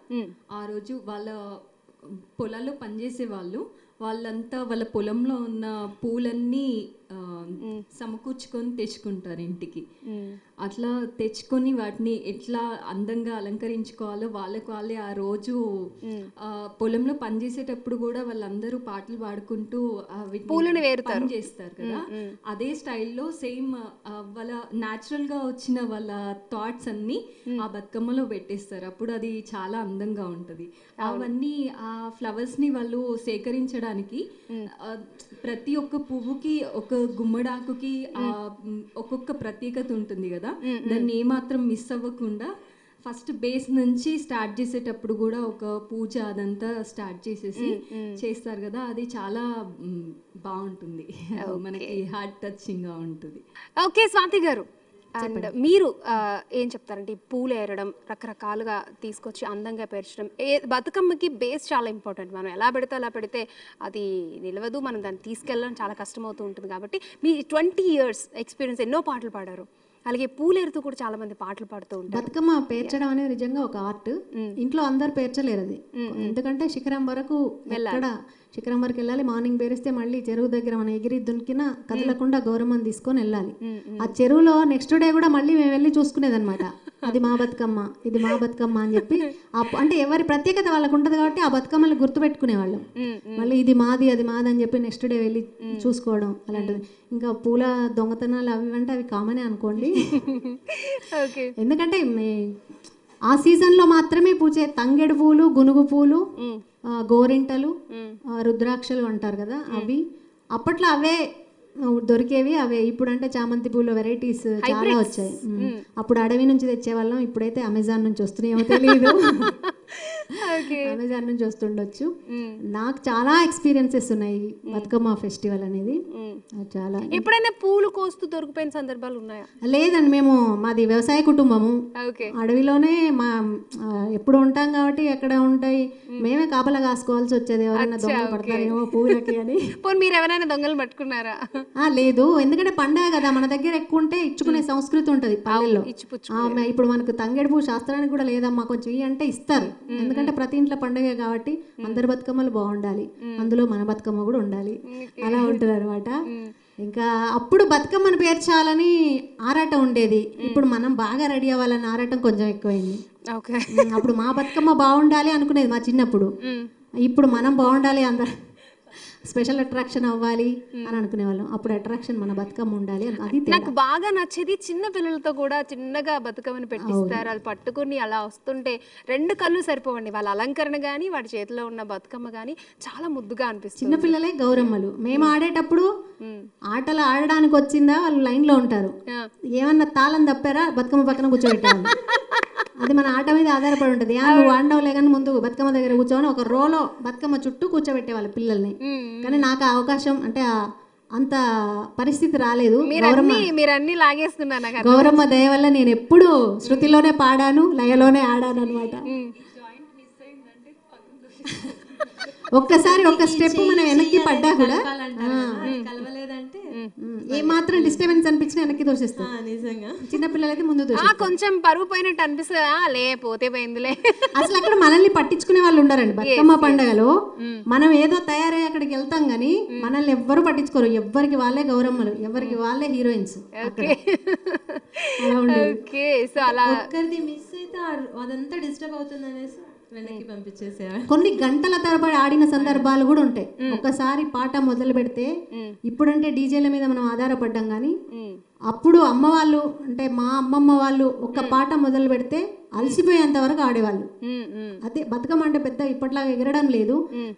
ఆ రోజు వాళ్ళ పొలాల్లో పనిచేసే వాళ్ళంతా వాళ్ళ పొలంలో ఉన్న పూలన్నీ సమకూర్చుకొని తెచ్చుకుంటారు ఇంటికి. అట్లా తెచ్చుకొని వాటిని ఎట్లా అందంగా అలంకరించుకోవాలో వాళ్ళే ఆ రోజు పొలంలో పనిచేసేటప్పుడు కూడా వాళ్ళందరూ పాటలు పాడుకుంటూ పూలను వేరుతారు, పని చేస్తారు కదా. అదే స్టైల్లో సేమ్ వాళ్ళ న్యాచురల్ గా వచ్చిన వాళ్ళ థాట్స్ అన్ని ఆ బతుకమ్మలో పెట్టేస్తారు. అప్పుడు అది చాలా అందంగా ఉంటది. అవన్నీ ఆ ఫ్లవర్స్ ని వాళ్ళు సేకరించడానికి ప్రతి ఒక్క పువ్వుకి, ఒక గుమ్మడాకుకి ఒక్కొక్క ప్రత్యేకత ఉంటుంది కదా. దాన్ని ఏమాత్రం మిస్ అవ్వకుండా ఫస్ట్ బేస్ నుంచి స్టార్ట్ చేసేటప్పుడు కూడా ఒక పూజ అదంతా స్టార్ట్ చేసేసి చేస్తారు కదా. అది చాలా బాగుంటుంది, మనకి హార్ట్ టచింగ్ గా ఉంటుంది. ఓకే స్వాతి గారు, అండ్ మీరు ఏం చెప్తారంటే పూలు ఏరడం, రకరకాలుగా తీసుకొచ్చి అందంగా పేర్చడం, బతుకమ్మకి బేస్ చాలా ఇంపార్టెంట్. మనం ఎలా పెడితే అలా పెడితే అది నిలవదు, మనం దాన్ని తీసుకెళ్ళడం చాలా కష్టమవుతూ ఉంటుంది. కాబట్టి మీ 20 years ఎక్స్పీరియన్స్, ఎన్నో పాటలు పాడారు. అలాగే పూలేరుతూ కూడా చాలా మంది పాటలు పాడుతూ ఉంటారు. బతుకమ్మ పేర్చడం అనేది నిజంగా ఒక ఆర్ట్. ఇంట్లో అందరు పేర్చలేరు అది, ఎందుకంటే శిఖరం వరకు శిఖరం వరకు వెళ్ళాలి. మార్నింగ్ పేరిస్తే మళ్ళీ చెరువు దగ్గర మనం ఎగిరి దునికినా కదలకుండా గౌరమ్మని తీసుకొని వెళ్ళాలి. ఆ చెరువులో నెక్స్ట్ డే కూడా మళ్ళీ మేము వెళ్ళి చూసుకునేది అనమాట. అది మా బతుకమ్మ, ఇది మా బతుకమ్మ అని చెప్పి. అంటే ఎవరి ప్రత్యేకత వాళ్ళకు ఉంటుంది కాబట్టి ఆ బతుకమ్మలు గుర్తుపెట్టుకునేవాళ్ళం. మళ్ళీ ఇది మాది, అది మాది అని చెప్పి నెక్స్ట్ డే వెళ్ళి చూసుకోవడం అలాంటిది. ఇంకా పూల దొంగతనాలు అవి అంటే అవి కామనే అనుకోండి. ఎందుకంటే ఆ సీజన్లో మాత్రమే పూచే తంగెడు పూలు, గునుగు పూలు, గోరింటలు, రుద్రాక్షలు అంటారు కదా, అవి అప్పట్లో అవే దొరికేవి. అవే ఇప్పుడు అంటే చామంతి పూలు వెరైటీస్ చాలా వచ్చాయి. అప్పుడు అడవి నుంచి తెచ్చేవాళ్ళం, ఇప్పుడైతే అమెజాన్ నుంచి వస్తున్నాయేమో తెలియదు. అమెజాన్ నుంచి వస్తుండొచ్చు. నాకు చాలా ఎక్స్పీరియన్సెస్ ఉన్నాయి బతుకమ్మ ఫెస్టివల్ అనేది. చాలా. ఎప్పుడైనా పూలు కోస్తూ దొరికిపోయిన సందర్భాలు ఉన్నాయా? లేదండి, మేము మాది వ్యవసాయ కుటుంబము. అడవిలోనే మా ఎప్పుడు ఉంటాం కాబట్టి ఎక్కడ ఉంటాయి, మేమే కాపలా కాసుకోవాల్సి వచ్చేది. ఎవరైనా దొంగలు పడతారేమో పూలకి అని. మీరు ఎవరైనా దొంగలు పట్టుకున్నారా? లేదు, ఎందుకంటే పండగ కదా, మన దగ్గర ఎక్కువ ఉంటే ఇచ్చుకునే సంస్కృతి ఉంటుంది పల్లెల్లో. ఇప్పుడు మనకు తంగెడు పువ్వు శాస్త్రానికి కూడా లేదమ్మా కొంచెం ఇవి అంటే ఇస్తారు. ఎందుకంటే ప్రతి ఇంట్లో పండుగ కాబట్టి అందరి బతుకమ్మలు బాగుండాలి, అందులో మన బతుకమ్మ కూడా ఉండాలి, అలా ఉంటుంది అనమాట. ఇంకా అప్పుడు బతుకమ్మను పేర్చాలని ఆరాటం ఉండేది. ఇప్పుడు మనం బాగా రెడీ అవ్వాలని ఆరాటం కొంచెం ఎక్కువైంది. అప్పుడు మా బతుకమ్మ బాగుండాలి అనుకునేది మా చిన్నప్పుడు. ఇప్పుడు మనం బాగుండాలి, అందరు స్పెషల్ అట్రాక్షన్ అవ్వాలి అని అనుకునేవాళ్ళం. అప్పుడు అట్రాక్షన్ మన బతుకమ్మ ఉండాలి. అది నాకు బాగా నచ్చేది, చిన్న పిల్లలతో కూడా చిన్నగా బతుకమ్మని పెట్టిస్తారు. అది పట్టుకుని అలా వస్తుంటే 2 కళ్ళు సరిపోవండి. వాళ్ళ అలంకరణ కానీ, వాడి చేతిలో ఉన్న బతుకమ్మ కానీ చాలా ముద్దుగా అనిపిస్తుంది. చిన్నపిల్లలే గౌరమ్మలు. మేము ఆడేటప్పుడు ఆటలు ఆడడానికి వచ్చిందా వాళ్ళు లైన్ లో ఉంటారు. ఏమన్నా తాళం తప్పారా బతుకమ్మ పక్కన కూర్చోబెట్టాలి. అది మన ఆట మీద ఆధారపడి ఉంటుంది. నువ్వు ఆడవలే కానీ ముందు బతుకమ్మ దగ్గర కూర్చొని ఒక రోలో బతుకమ్మ చుట్టూ కూర్చోబెట్టేవాళ్ళు పిల్లల్ని. కానీ నాకు ఆ అవకాశం అంటే అంత పరిస్థితి రాలేదు. గౌరమ్మ దయ వల్ల నేను ఎప్పుడు శృతిలోనే పాడాను, లయలోనే ఆడాను అనమాట. ఒక్కసారి ఒక స్టెప్ మనం వెనక్కి పడ్డా కూడా ఏ మాత్రం డిస్టర్బెన్స్ అనిపించినా వెనక్కి తోసేస్తాం. నిజంగా చిన్నపిల్లలైతే ముందు తోసేస్తాం. కొంచెం పరుగు పోయినట్టు అనిపిస్తుందా? లే పోతే పోయిందిలే. అసలు అక్కడ మనల్ని పట్టించుకునే వాళ్ళు ఉండరండి. బతుకమ్మ పండుగలో మనం ఏదో తయారై అక్కడికి వెళ్తాం గానీ మనల్ని ఎవ్వరు పట్టించుకోరు. ఎవ్వరికి వాళ్ళే గౌరమ్మలు, ఎవరికి వాళ్ళే హీరోయిన్స్. ఒక్కరిది మిస్ అయితే అదంతా డిస్టర్బ్ అవుతుంది అనేసి వెనక్కి పంపించేసేవాడు. కొన్ని గంటల తరబడి ఆడిన సందర్భాలు కూడా ఉంటాయి. ఒకసారి పాట మొదలు పెడితే, ఇప్పుడంటే డీజేల మీద మనం ఆధారపడ్డాం కానీ అప్పుడు అమ్మ వాళ్ళు అంటే మా అమ్మమ్మ వాళ్ళు ఒక పాట మొదలు పెడితే అలసిపోయేంత వరకు ఆడేవాళ్ళు. అదే బతుకమ్మ అంటే పెద్ద ఇప్పట్లాగా ఎగరడం లేదు.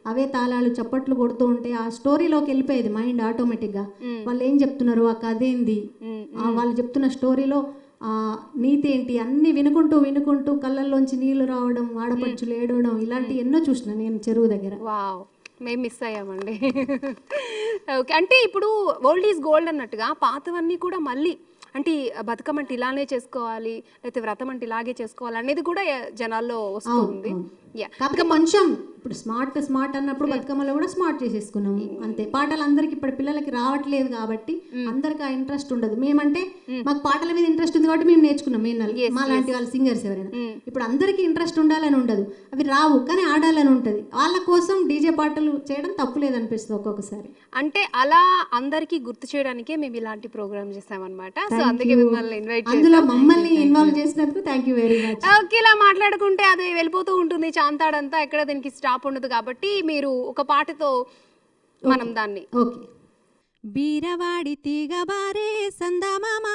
అవే తాళాలు చప్పట్లు కొడుతూ ఉంటే ఆ స్టోరీలోకి వెళ్ళిపోయేది మైండ్ ఆటోమేటిక్ గా. వాళ్ళు ఏం చెప్తున్నారు, ఆ కథ ఏంది, వాళ్ళు చెప్తున్న స్టోరీలో నీతి ఏంటి అన్ని వినుకుంటూ వినుకుంటూ కళ్ళల్లోంచి నీళ్లు రావడం, ఆడపడుచులు ఏడవడం, ఇలాంటి ఎన్నో చూసిన నేను చెరువు దగ్గర. వావ్, మేము మిస్ అయ్యామండి. ఓకే, అంటే ఇప్పుడు ఓల్డ్ ఈజ్ గోల్డ్ అన్నట్టుగా పాతవన్నీ కూడా మళ్ళీ అంటే బతుకమ్మ అంటే ఇలానే చేసుకోవాలి, లేకపోతే వ్రతం అంటే ఇలాగే చేసుకోవాలి అనేది కూడా జనాల్లో వస్తుంది. కాకపోతే కొంచెం ఇప్పుడు స్మార్ట్ అన్నప్పుడు బతుకమ్మలో కూడా స్మార్ట్ చేసేసుకున్నాము అంతే. పాటలు అందరికి ఇప్పుడు పిల్లలకి రావట్లేదు కాబట్టి అందరికి ఆ ఇంట్రెస్ట్ ఉండదు. మేమంటే మాకు పాటల మీద ఇంట్రెస్ట్ ఉంది కాబట్టి మేము నేర్చుకున్నాం. మా లాంటి వాళ్ళు సింగర్స్ ఎవరైనా ఇప్పుడు అందరికి ఇంట్రెస్ట్ ఉండాలని ఉండదు, అవి రావు కానీ ఆడాలని ఉంటుంది. వాళ్ళ కోసం డీజే పాటలు చేయడం తప్పులేదు అనిపిస్తుంది ఒక్కొక్కసారి. అంటే అలా అందరికి గుర్తు చేయడానికే మేము ఇలాంటి ప్రోగ్రామ్ చేసామన్నమాట. సో అందుకే మిమ్మల్ని ఇన్వైట్ చేసాం. అందులో మమ్మల్ని ఇన్వాల్వ్ చేసినందుకు thank you very much. Okay, ఇలా మాట్లాడుకుంటే అది వెళ్ళిపోతూ ఉంటుంది చాంతాడంతా, ఎక్కడ దీనికి స్టాప్ ఉండదు. కాబట్టి మీరు ఒక పాటతో మనం దాన్ని ఓకే. బీరవాడి తీగబారే సందమామ,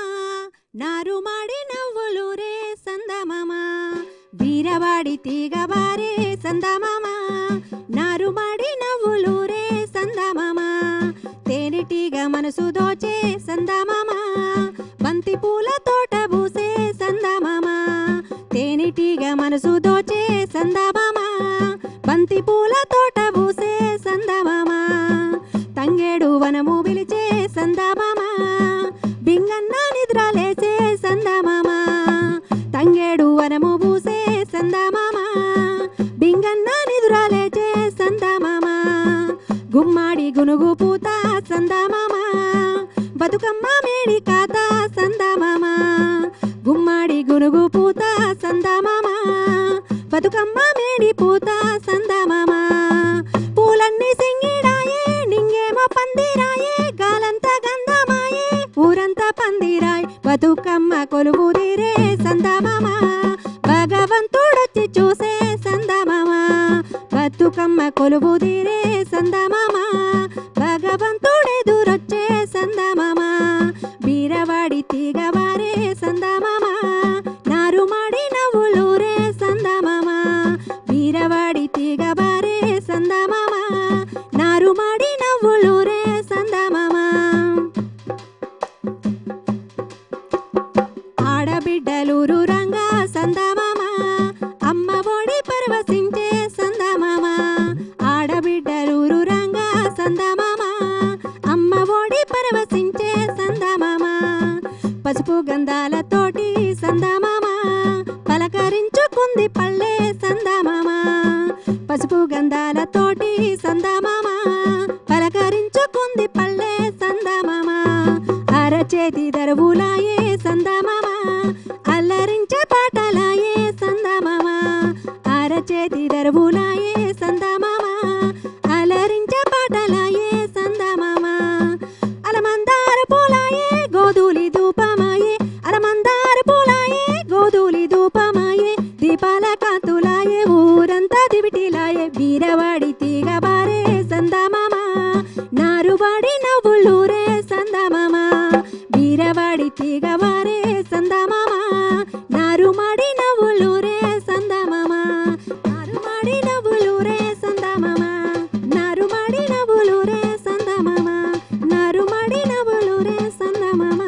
నారుమాడి నవ్వులు రే సందమామ. బీరవాడి తీగబారే సందమామ, నారుమాడి నవ్వులు రే సందమామ. తేనెటీగ మనసు దోచే సందమామ, బంతి పూల తోట పూసే సందమామ. తేనెటీగ మనసు దోచే సందమామ, బంతి పూల తోట పూసే సందమామ. తంగేడు వనము పిలిచే సందమామ, బింగన్న నిద్రలేసే సందమామ. తంగేడు వనము పూసే సందమామ, బింగన్న నిద్రలేచే సందమామ. గుమ్మాడి గునుగు పూత సందమామ, బతుకమ్మ మేడి కాత సందమామ. గుమ్మాడి గునుగు పూత సందమామ, బతుకమ్మ మేడి పూత సందమామ. పూలన్నీ సింగిడాయే నింగేమో పందిరాయే, గాలంతా గంధమాయే ఊరంతా పందిరాయ్. బతుకమ్మ కొలువు తీరే సందమామ, భగవంతుడొచ్చి చూసే సందమామ. బతుకమ్మ కొలువు తీరే సందమామ, భగవంతుడెదురొచ్చే సందమామ. బీరవాడి తీగవారే సందమామ, నారుమాడి నవ్వులు రే సందమామ. బీరవాడి తీగవారే సందమామ, నారుమాడి నవ్వులు రే సందమామ. ఆడబిడ్డలూరు రంగా సందమామ, అమ్మ ఒడి పరవశించే సందమామ. ఆడబిడ్డలూరు రంగా సందమామ, అమ్మ ఒడి పరవశించే సందమామ. పసుపు గంధాలతోటి సందమామ, పలకరించుకుంది పల్లె సందమామ. పసుపు గంధాలతోటి సందమామ, పలకరించుకుంది పల్లె సందమామ. అరచేతి దరువులాయే సందమామ, అల్లరించే పాటలాయే సందమామ. అరచేతి దరువులాయే సందమామ, అల్లరించే పాటలాయే సందమామ. అలమందార పూలాయే గోధూలి ధూపమాయే, అలమందార పూలాయే గోధూలి ధూపమాయే. దీపాల కాంతులాయే ఊరంతా దివిటిలాయే. బీరవాడి తీగబారే సందమామ, నారువాడి నవ్వులు రే సందమామ. బీరవాడి తీగబారే సందమామ, నారుమాడి నవ్వులు రే సందమామ. నారుమాడి నవ్వులు రే సందమామ, నారుమాడి నవ్వులు రే సందమామ. నారుమాడి నవ్వులు రే సందమామ.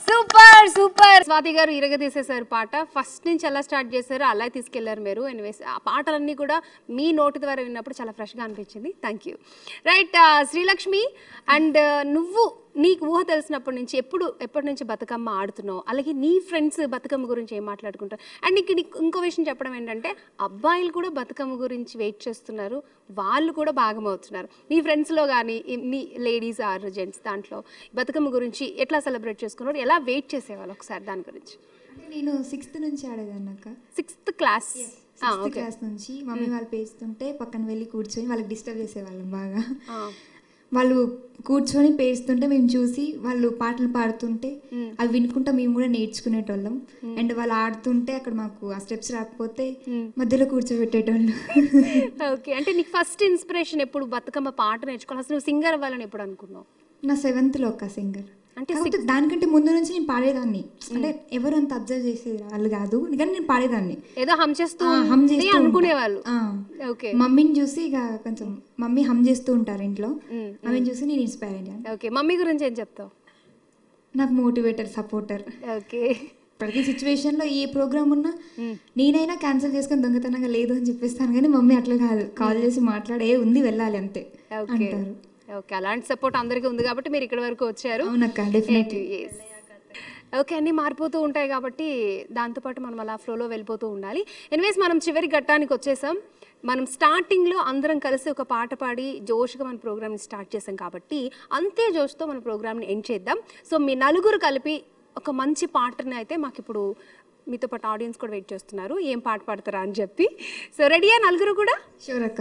Super super super. స్వాతి గారు ఇరగదీసేశారు పాట. ఫస్ట్ నుంచి ఎలా స్టార్ట్ చేశారు అలా తీసుకెళ్లారు మీరు. ఎనీవేస్ ఆ పాటలన్నీ కూడా మీ నోటి ద్వారా విన్నప్పుడు చాలా ఫ్రెష్గా అనిపించింది. Thank you. Right Srilakshmi, and నువ్వు నీకు ఊహ తెలిసినప్పటి నుంచి ఎప్పటి నుంచి బతుకమ్మ ఆడుతున్నావు, అలాగే నీ ఫ్రెండ్స్ బతుకమ్మ గురించి ఏం మాట్లాడుకుంటారు? అండ్ ఇక్కడ ఇంకో విషయం చెప్పడం ఏంటంటే అబ్బాయిలు కూడా బతుకమ్మ గురించి వెయిట్ చేస్తున్నారు, వాళ్ళు కూడా భాగమవుతున్నారు. నీ ఫ్రెండ్స్లో కానీ మీ లేడీస్ ఆర్ జెంట్స్ దాంట్లో బతుకమ్మ గురించి ఎట్లా సెలబ్రేట్ చేసుకున్నారు, ఎలా వెయిట్ చేసేవాళ్ళు ఒకసారి దాని గురించి? అంటే నేను 6th నుంచి ఆడేదాన్ని అక్క. 6th క్లాస్ 6th క్లాస్ నుంచి మమ్మీ వాళ్ళు పేస్తుంటే పక్కన వెళ్ళి కూర్చొని వాళ్ళకి డిస్టర్బ్ చేసేవాళ్ళం బాగా. వాళ్ళు కూర్చొని పేస్తుంటే మేము చూసి వాళ్ళు పాటలు పాడుతుంటే అవి వినుకుంటా మేము కూడా నేర్చుకునేటోళ్ళం. అండ్ వాళ్ళు ఆడుతుంటే అక్కడ మాకు ఆ స్టెప్స్ రాకపోతే మధ్యలో కూర్చోబెట్టేటోళ్ళు. ఓకే, అంటే నీకు ఫస్ట్ ఇన్స్పిరేషన్ ఎప్పుడు బతుకమ్మ పాట నేర్చుకోవాలి? అసలు నువ్వు సింగర్ అవ్వాలని ఎప్పుడు అనుకున్నావు? నా 7th లో ఒక సింగర్. అంటే దానికంటే ముందు నుంచి నేను పాడేదాన్ని. అంటే ఎవరు అంత అబ్జర్వ్ చేసేది వాళ్ళు కాదు, కానీ నేను పాడేదాన్ని. ఏదో హమ్ చేస్తూ అనుకునేవాళ్ళు. మమ్మీని చూసి ఇక కొంచెం మమ్మీ హమ్ చేస్తూ ఉంటారు ఇంట్లో, ఆమెను చూసి నేను ఇన్స్పైర్ అయ్యాను. ఓకే, మమ్మీ గురించి ఏం చెప్తావు? నాకు మోటివేటర్, సపోర్టర్. ఓకే, ప్రతి సిచ్యువేషన్లో ఏ ప్రోగ్రామ్ ఉన్నా నేనైనా క్యాన్సిల్ చేసుకొని దొంగతనంగా లేదు అని చెప్పేస్తాను, కానీ మమ్మీ అట్లా కాదు, కాల్ చేసి మాట్లాడే ఉంది వెళ్ళాలి అంతే అంటారు. ఓకే, అలాంటి సపోర్ట్ అందరికీ ఉంది కాబట్టి మీరు ఇక్కడ వరకు వచ్చారు. అవునక్క, డెఫినెట్లీ. ఓకే, అన్నీ మారిపోతూ ఉంటాయి కాబట్టి దాంతోపాటు మనం అలా ఫ్లోలో వెళ్ళిపోతూ ఉండాలి. ఎనీవేస్ మనం చివరి ఘట్టానికి వచ్చేసాం. మనం స్టార్టింగ్లో అందరం కలిసి ఒక పాట పాడి జోష్గా మన ప్రోగ్రామ్ని స్టార్ట్ చేసాం కాబట్టి అంతే జోష్తో మన ప్రోగ్రామ్ని ఎండ్ చేద్దాం. సో మీ నలుగురు కలిపి ఒక మంచి పాటని అయితే మాకు ఇప్పుడు మీతో పాటు ఆడియన్స్ కూడా వెయిట్ చేస్తున్నారు, ఏం పాట పాడతారా అని చెప్పి. సో రెడీయా నలుగురు కూడా? షూర్ అక్క.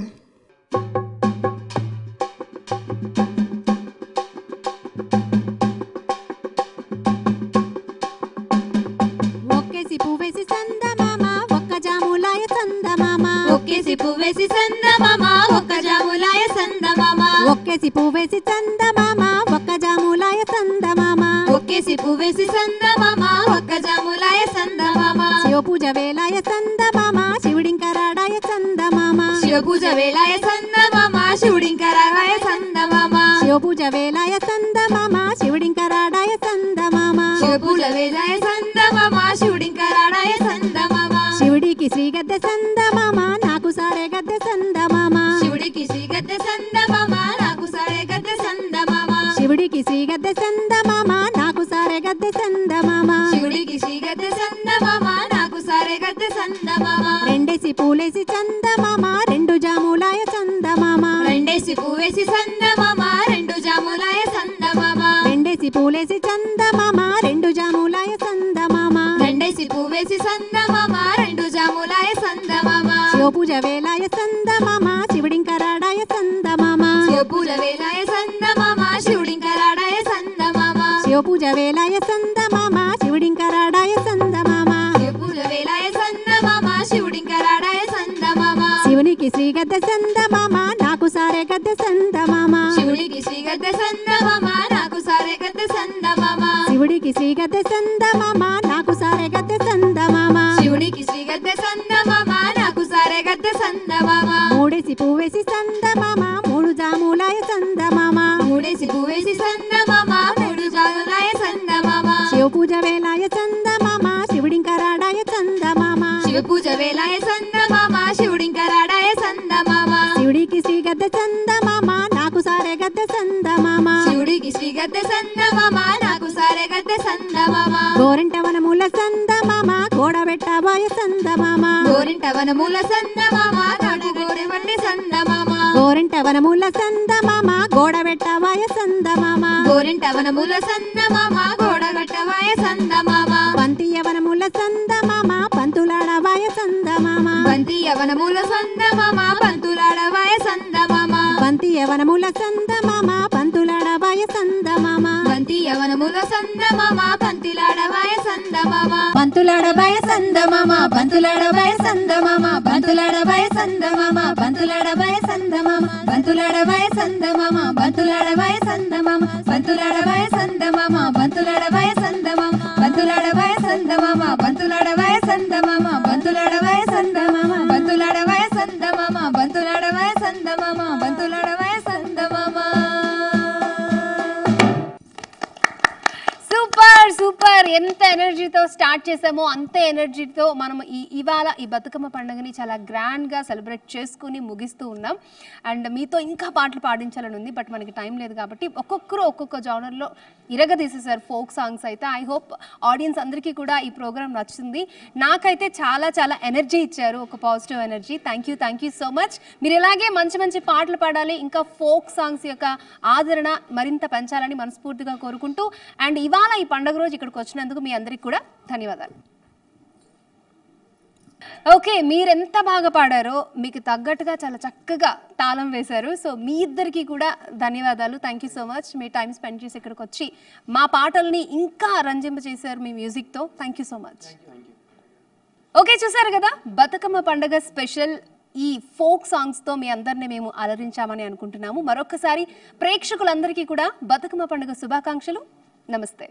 పువ్వేసి చందమామ ఒక్క జాములాయ చందమామ, ఒక్కేసి పువ్వేసి చందమామ ఒక్క జాములాయ చందమామ, ఒక్కేసి పువ్వేసి చందమామ ఒక్క జాములాయ చందమామ, ఒక్కేసి పువ్వేసి చందమామ ఒక్క జాములాయ చందమామ, శివ పూజ వేలాయ చందమామ శివుడింకరాడాయ చందమామ, శివ పూజ వేలాయ చందమామ శివుడింకరాడాయ చందమామ, శివ పూజ వేలాయ చందమామ శివుడింకరాడాయ చందమామ, శివ పూజ వేలాయ చందమామ శివుడింకరాడాయ చందమామ, శివుడికి శ్రీ గద్దె చందమామ నాకు సారే గద్దె చందమామ, శివుడికి శ్రీ గద్దె చందమామ నాకు సారే గద్దె చందమామ, శివుడికి శ్రీ గద్దె చందమామ నాకు సారే గద్దె చందమామ, శివుడికి శ్రీ గద్దె చందమామ నాకు సారే గద్దె చందమామ, రెండేసి పూలేసి చందమామ రెండు జాములాయ చందమామ, రెండేసి పూవేసి చందమామ రెండు జాములాయ చందమామ, రెండేసి పూలేసి చందమామ రెండు జాములాయ చందమామ, రెండేసి పూవేసి చందమామ రెండు జాములాయ చందమామ, శివ పూజ వేలాయ చందమామ శివుడింకరాడాయ చందమామ, శివ పూజ వేలాయ చందమామ శివుడింకరాడాయ చందమామ, శివ పూజ వేలాయ చందమామ శివుడింకరాడాయ చందమామ, శివ పూజ వేలాయ చందమామ శివుడింకరాడాయ చందమామ, శివునికి శ్రీ గద్దె చందమామ నాకు సారే గద్దె చందమామ, శివుడికి శ్రీ గద్దె చందమామ నాకు సారే గద్దె చందమామ, శివుడికి శ్రీ గద్దె చందమామ నాకు సారే గద్దె చందమామ, శివుడికి శ్రీ గద్దె చందమామ నాకు సారే గద్దె చందమామ, మూడేసి పువ్వేసి చందమామ మూడు జాములాయ చందమామ, మూడేసి పువ్వేసి చందమామ మూడు జాములాయ చందమామ, శివ పూజ వేలాయ చందమామ శివుడింకరాడాయ చందమామ, శివ పూజ వేలాయ చందమామ శివుడింకరాడాయ చందమామ, శివుడికి శ్రీ గద్దె చందమామ నాకు సారే గద్దె చందమామ, శివుడికి శ్రీ గద్దె చందమామ నాకు సారే గద్దె చందమామ, గోరింట వనముల చందమామ గోడబెట్టబాయ చందమామ, గోరింట వనముల చందమామ కాడు గోరె వండి చందమామ, గోరింట వనముల చందమామ గోడబెట్టబాయ చందమామ, గోరింట వనముల చందమామ గోడబెట్టబాయ చందమామ, బంతి యవనముల చందమామ పంతులాడబాయ చందమామ, బంతి యవనముల చందమామ పంతులాడబాయ చందమామ, బంతి యవనముల చందమామ పంతులాడబాయ చందమామ, బంతి యవనముల చందమామ పంతులాడబాయ చందమామ, పంతులాడబాయ చందమామ పంతులాడబాయ చందమామ, పంతులాడబాయ చందమామ పంతులాడబాయ చందమామ, పంతులాడబాయ చందమామ పంతులాడబాయ చందమామ, పంతులాడబాయ చందమామ పంతులాడబాయ చందమామ, పంతులాడబాయ చందమామ పంతులాడబాయ చందమామ, పంతులాడబాయ చందమామ పంతులాడబాయ చందమామ, పంతులాడబాయ చందమామ పంతులాడబాయ చందమామ. Super super. చూసారు ఎంత ఎనర్జీతో స్టార్ట్ చేసామో అంతే ఎనర్జీతో మనం ఇవాళ ఈ బతుకమ్మ పండుగని చాలా గ్రాండ్గా సెలబ్రేట్ చేసుకుని ముగిస్తూ ఉన్నాం. అండ్ మీతో ఇంకా పాటలు పాడించాలని ఉంది, బట్ మనకి టైం లేదు కాబట్టి ఒక్కొక్కరు ఒక్కొక్క జానర్లో ఇరగదీసేసారు ఫోక్ సాంగ్స్ అయితే. ఐ హోప్ ఆడియన్స్ అందరికీ కూడా ఈ ప్రోగ్రామ్ నచ్చుతుంది. నాకైతే చాలా చాలా ఎనర్జీ ఇచ్చారు, ఒక positive energy. Thank you so much. మీరు ఇలాగే మంచి మంచి పాటలు పాడాలి, ఇంకా ఫోక్ సాంగ్స్ యొక్క ఆదరణ మరింత పెంచాలని మనస్ఫూర్తిగా కోరుకుంటూ, అండ్ ఇవాళ ఈ పండుగ రోజు ఇక్కడికి వచ్చినందుకు మీ అందరికీ కూడా ధన్యవాదాలు. ఓకే, మీరెంత బాగా పాడారో మీకు తగ్గట్టుగా చాలా చక్కగా తాళం వేశారు. సో మీ ఇద్దరికి కూడా ధన్యవాదాలు. Thank you so much. మీ టైం స్పెండ్ చేసి ఇక్కడికి వచ్చి మా పాటల్ని ఇంకా రంజింపజేశారు మీ మ్యూజిక్తో. Thank you so much. Okay, చూసారు కదా బతుకమ్మ పండుగ స్పెషల్ ఈ ఫోక్ సాంగ్స్తో మీ అందరినీ మేము అలరించామని అనుకుంటున్నాము. మరొకసారి ప్రేక్షకులందరికీ కూడా బతుకమ్మ పండుగ శుభాకాంక్షలు. నమస్తే.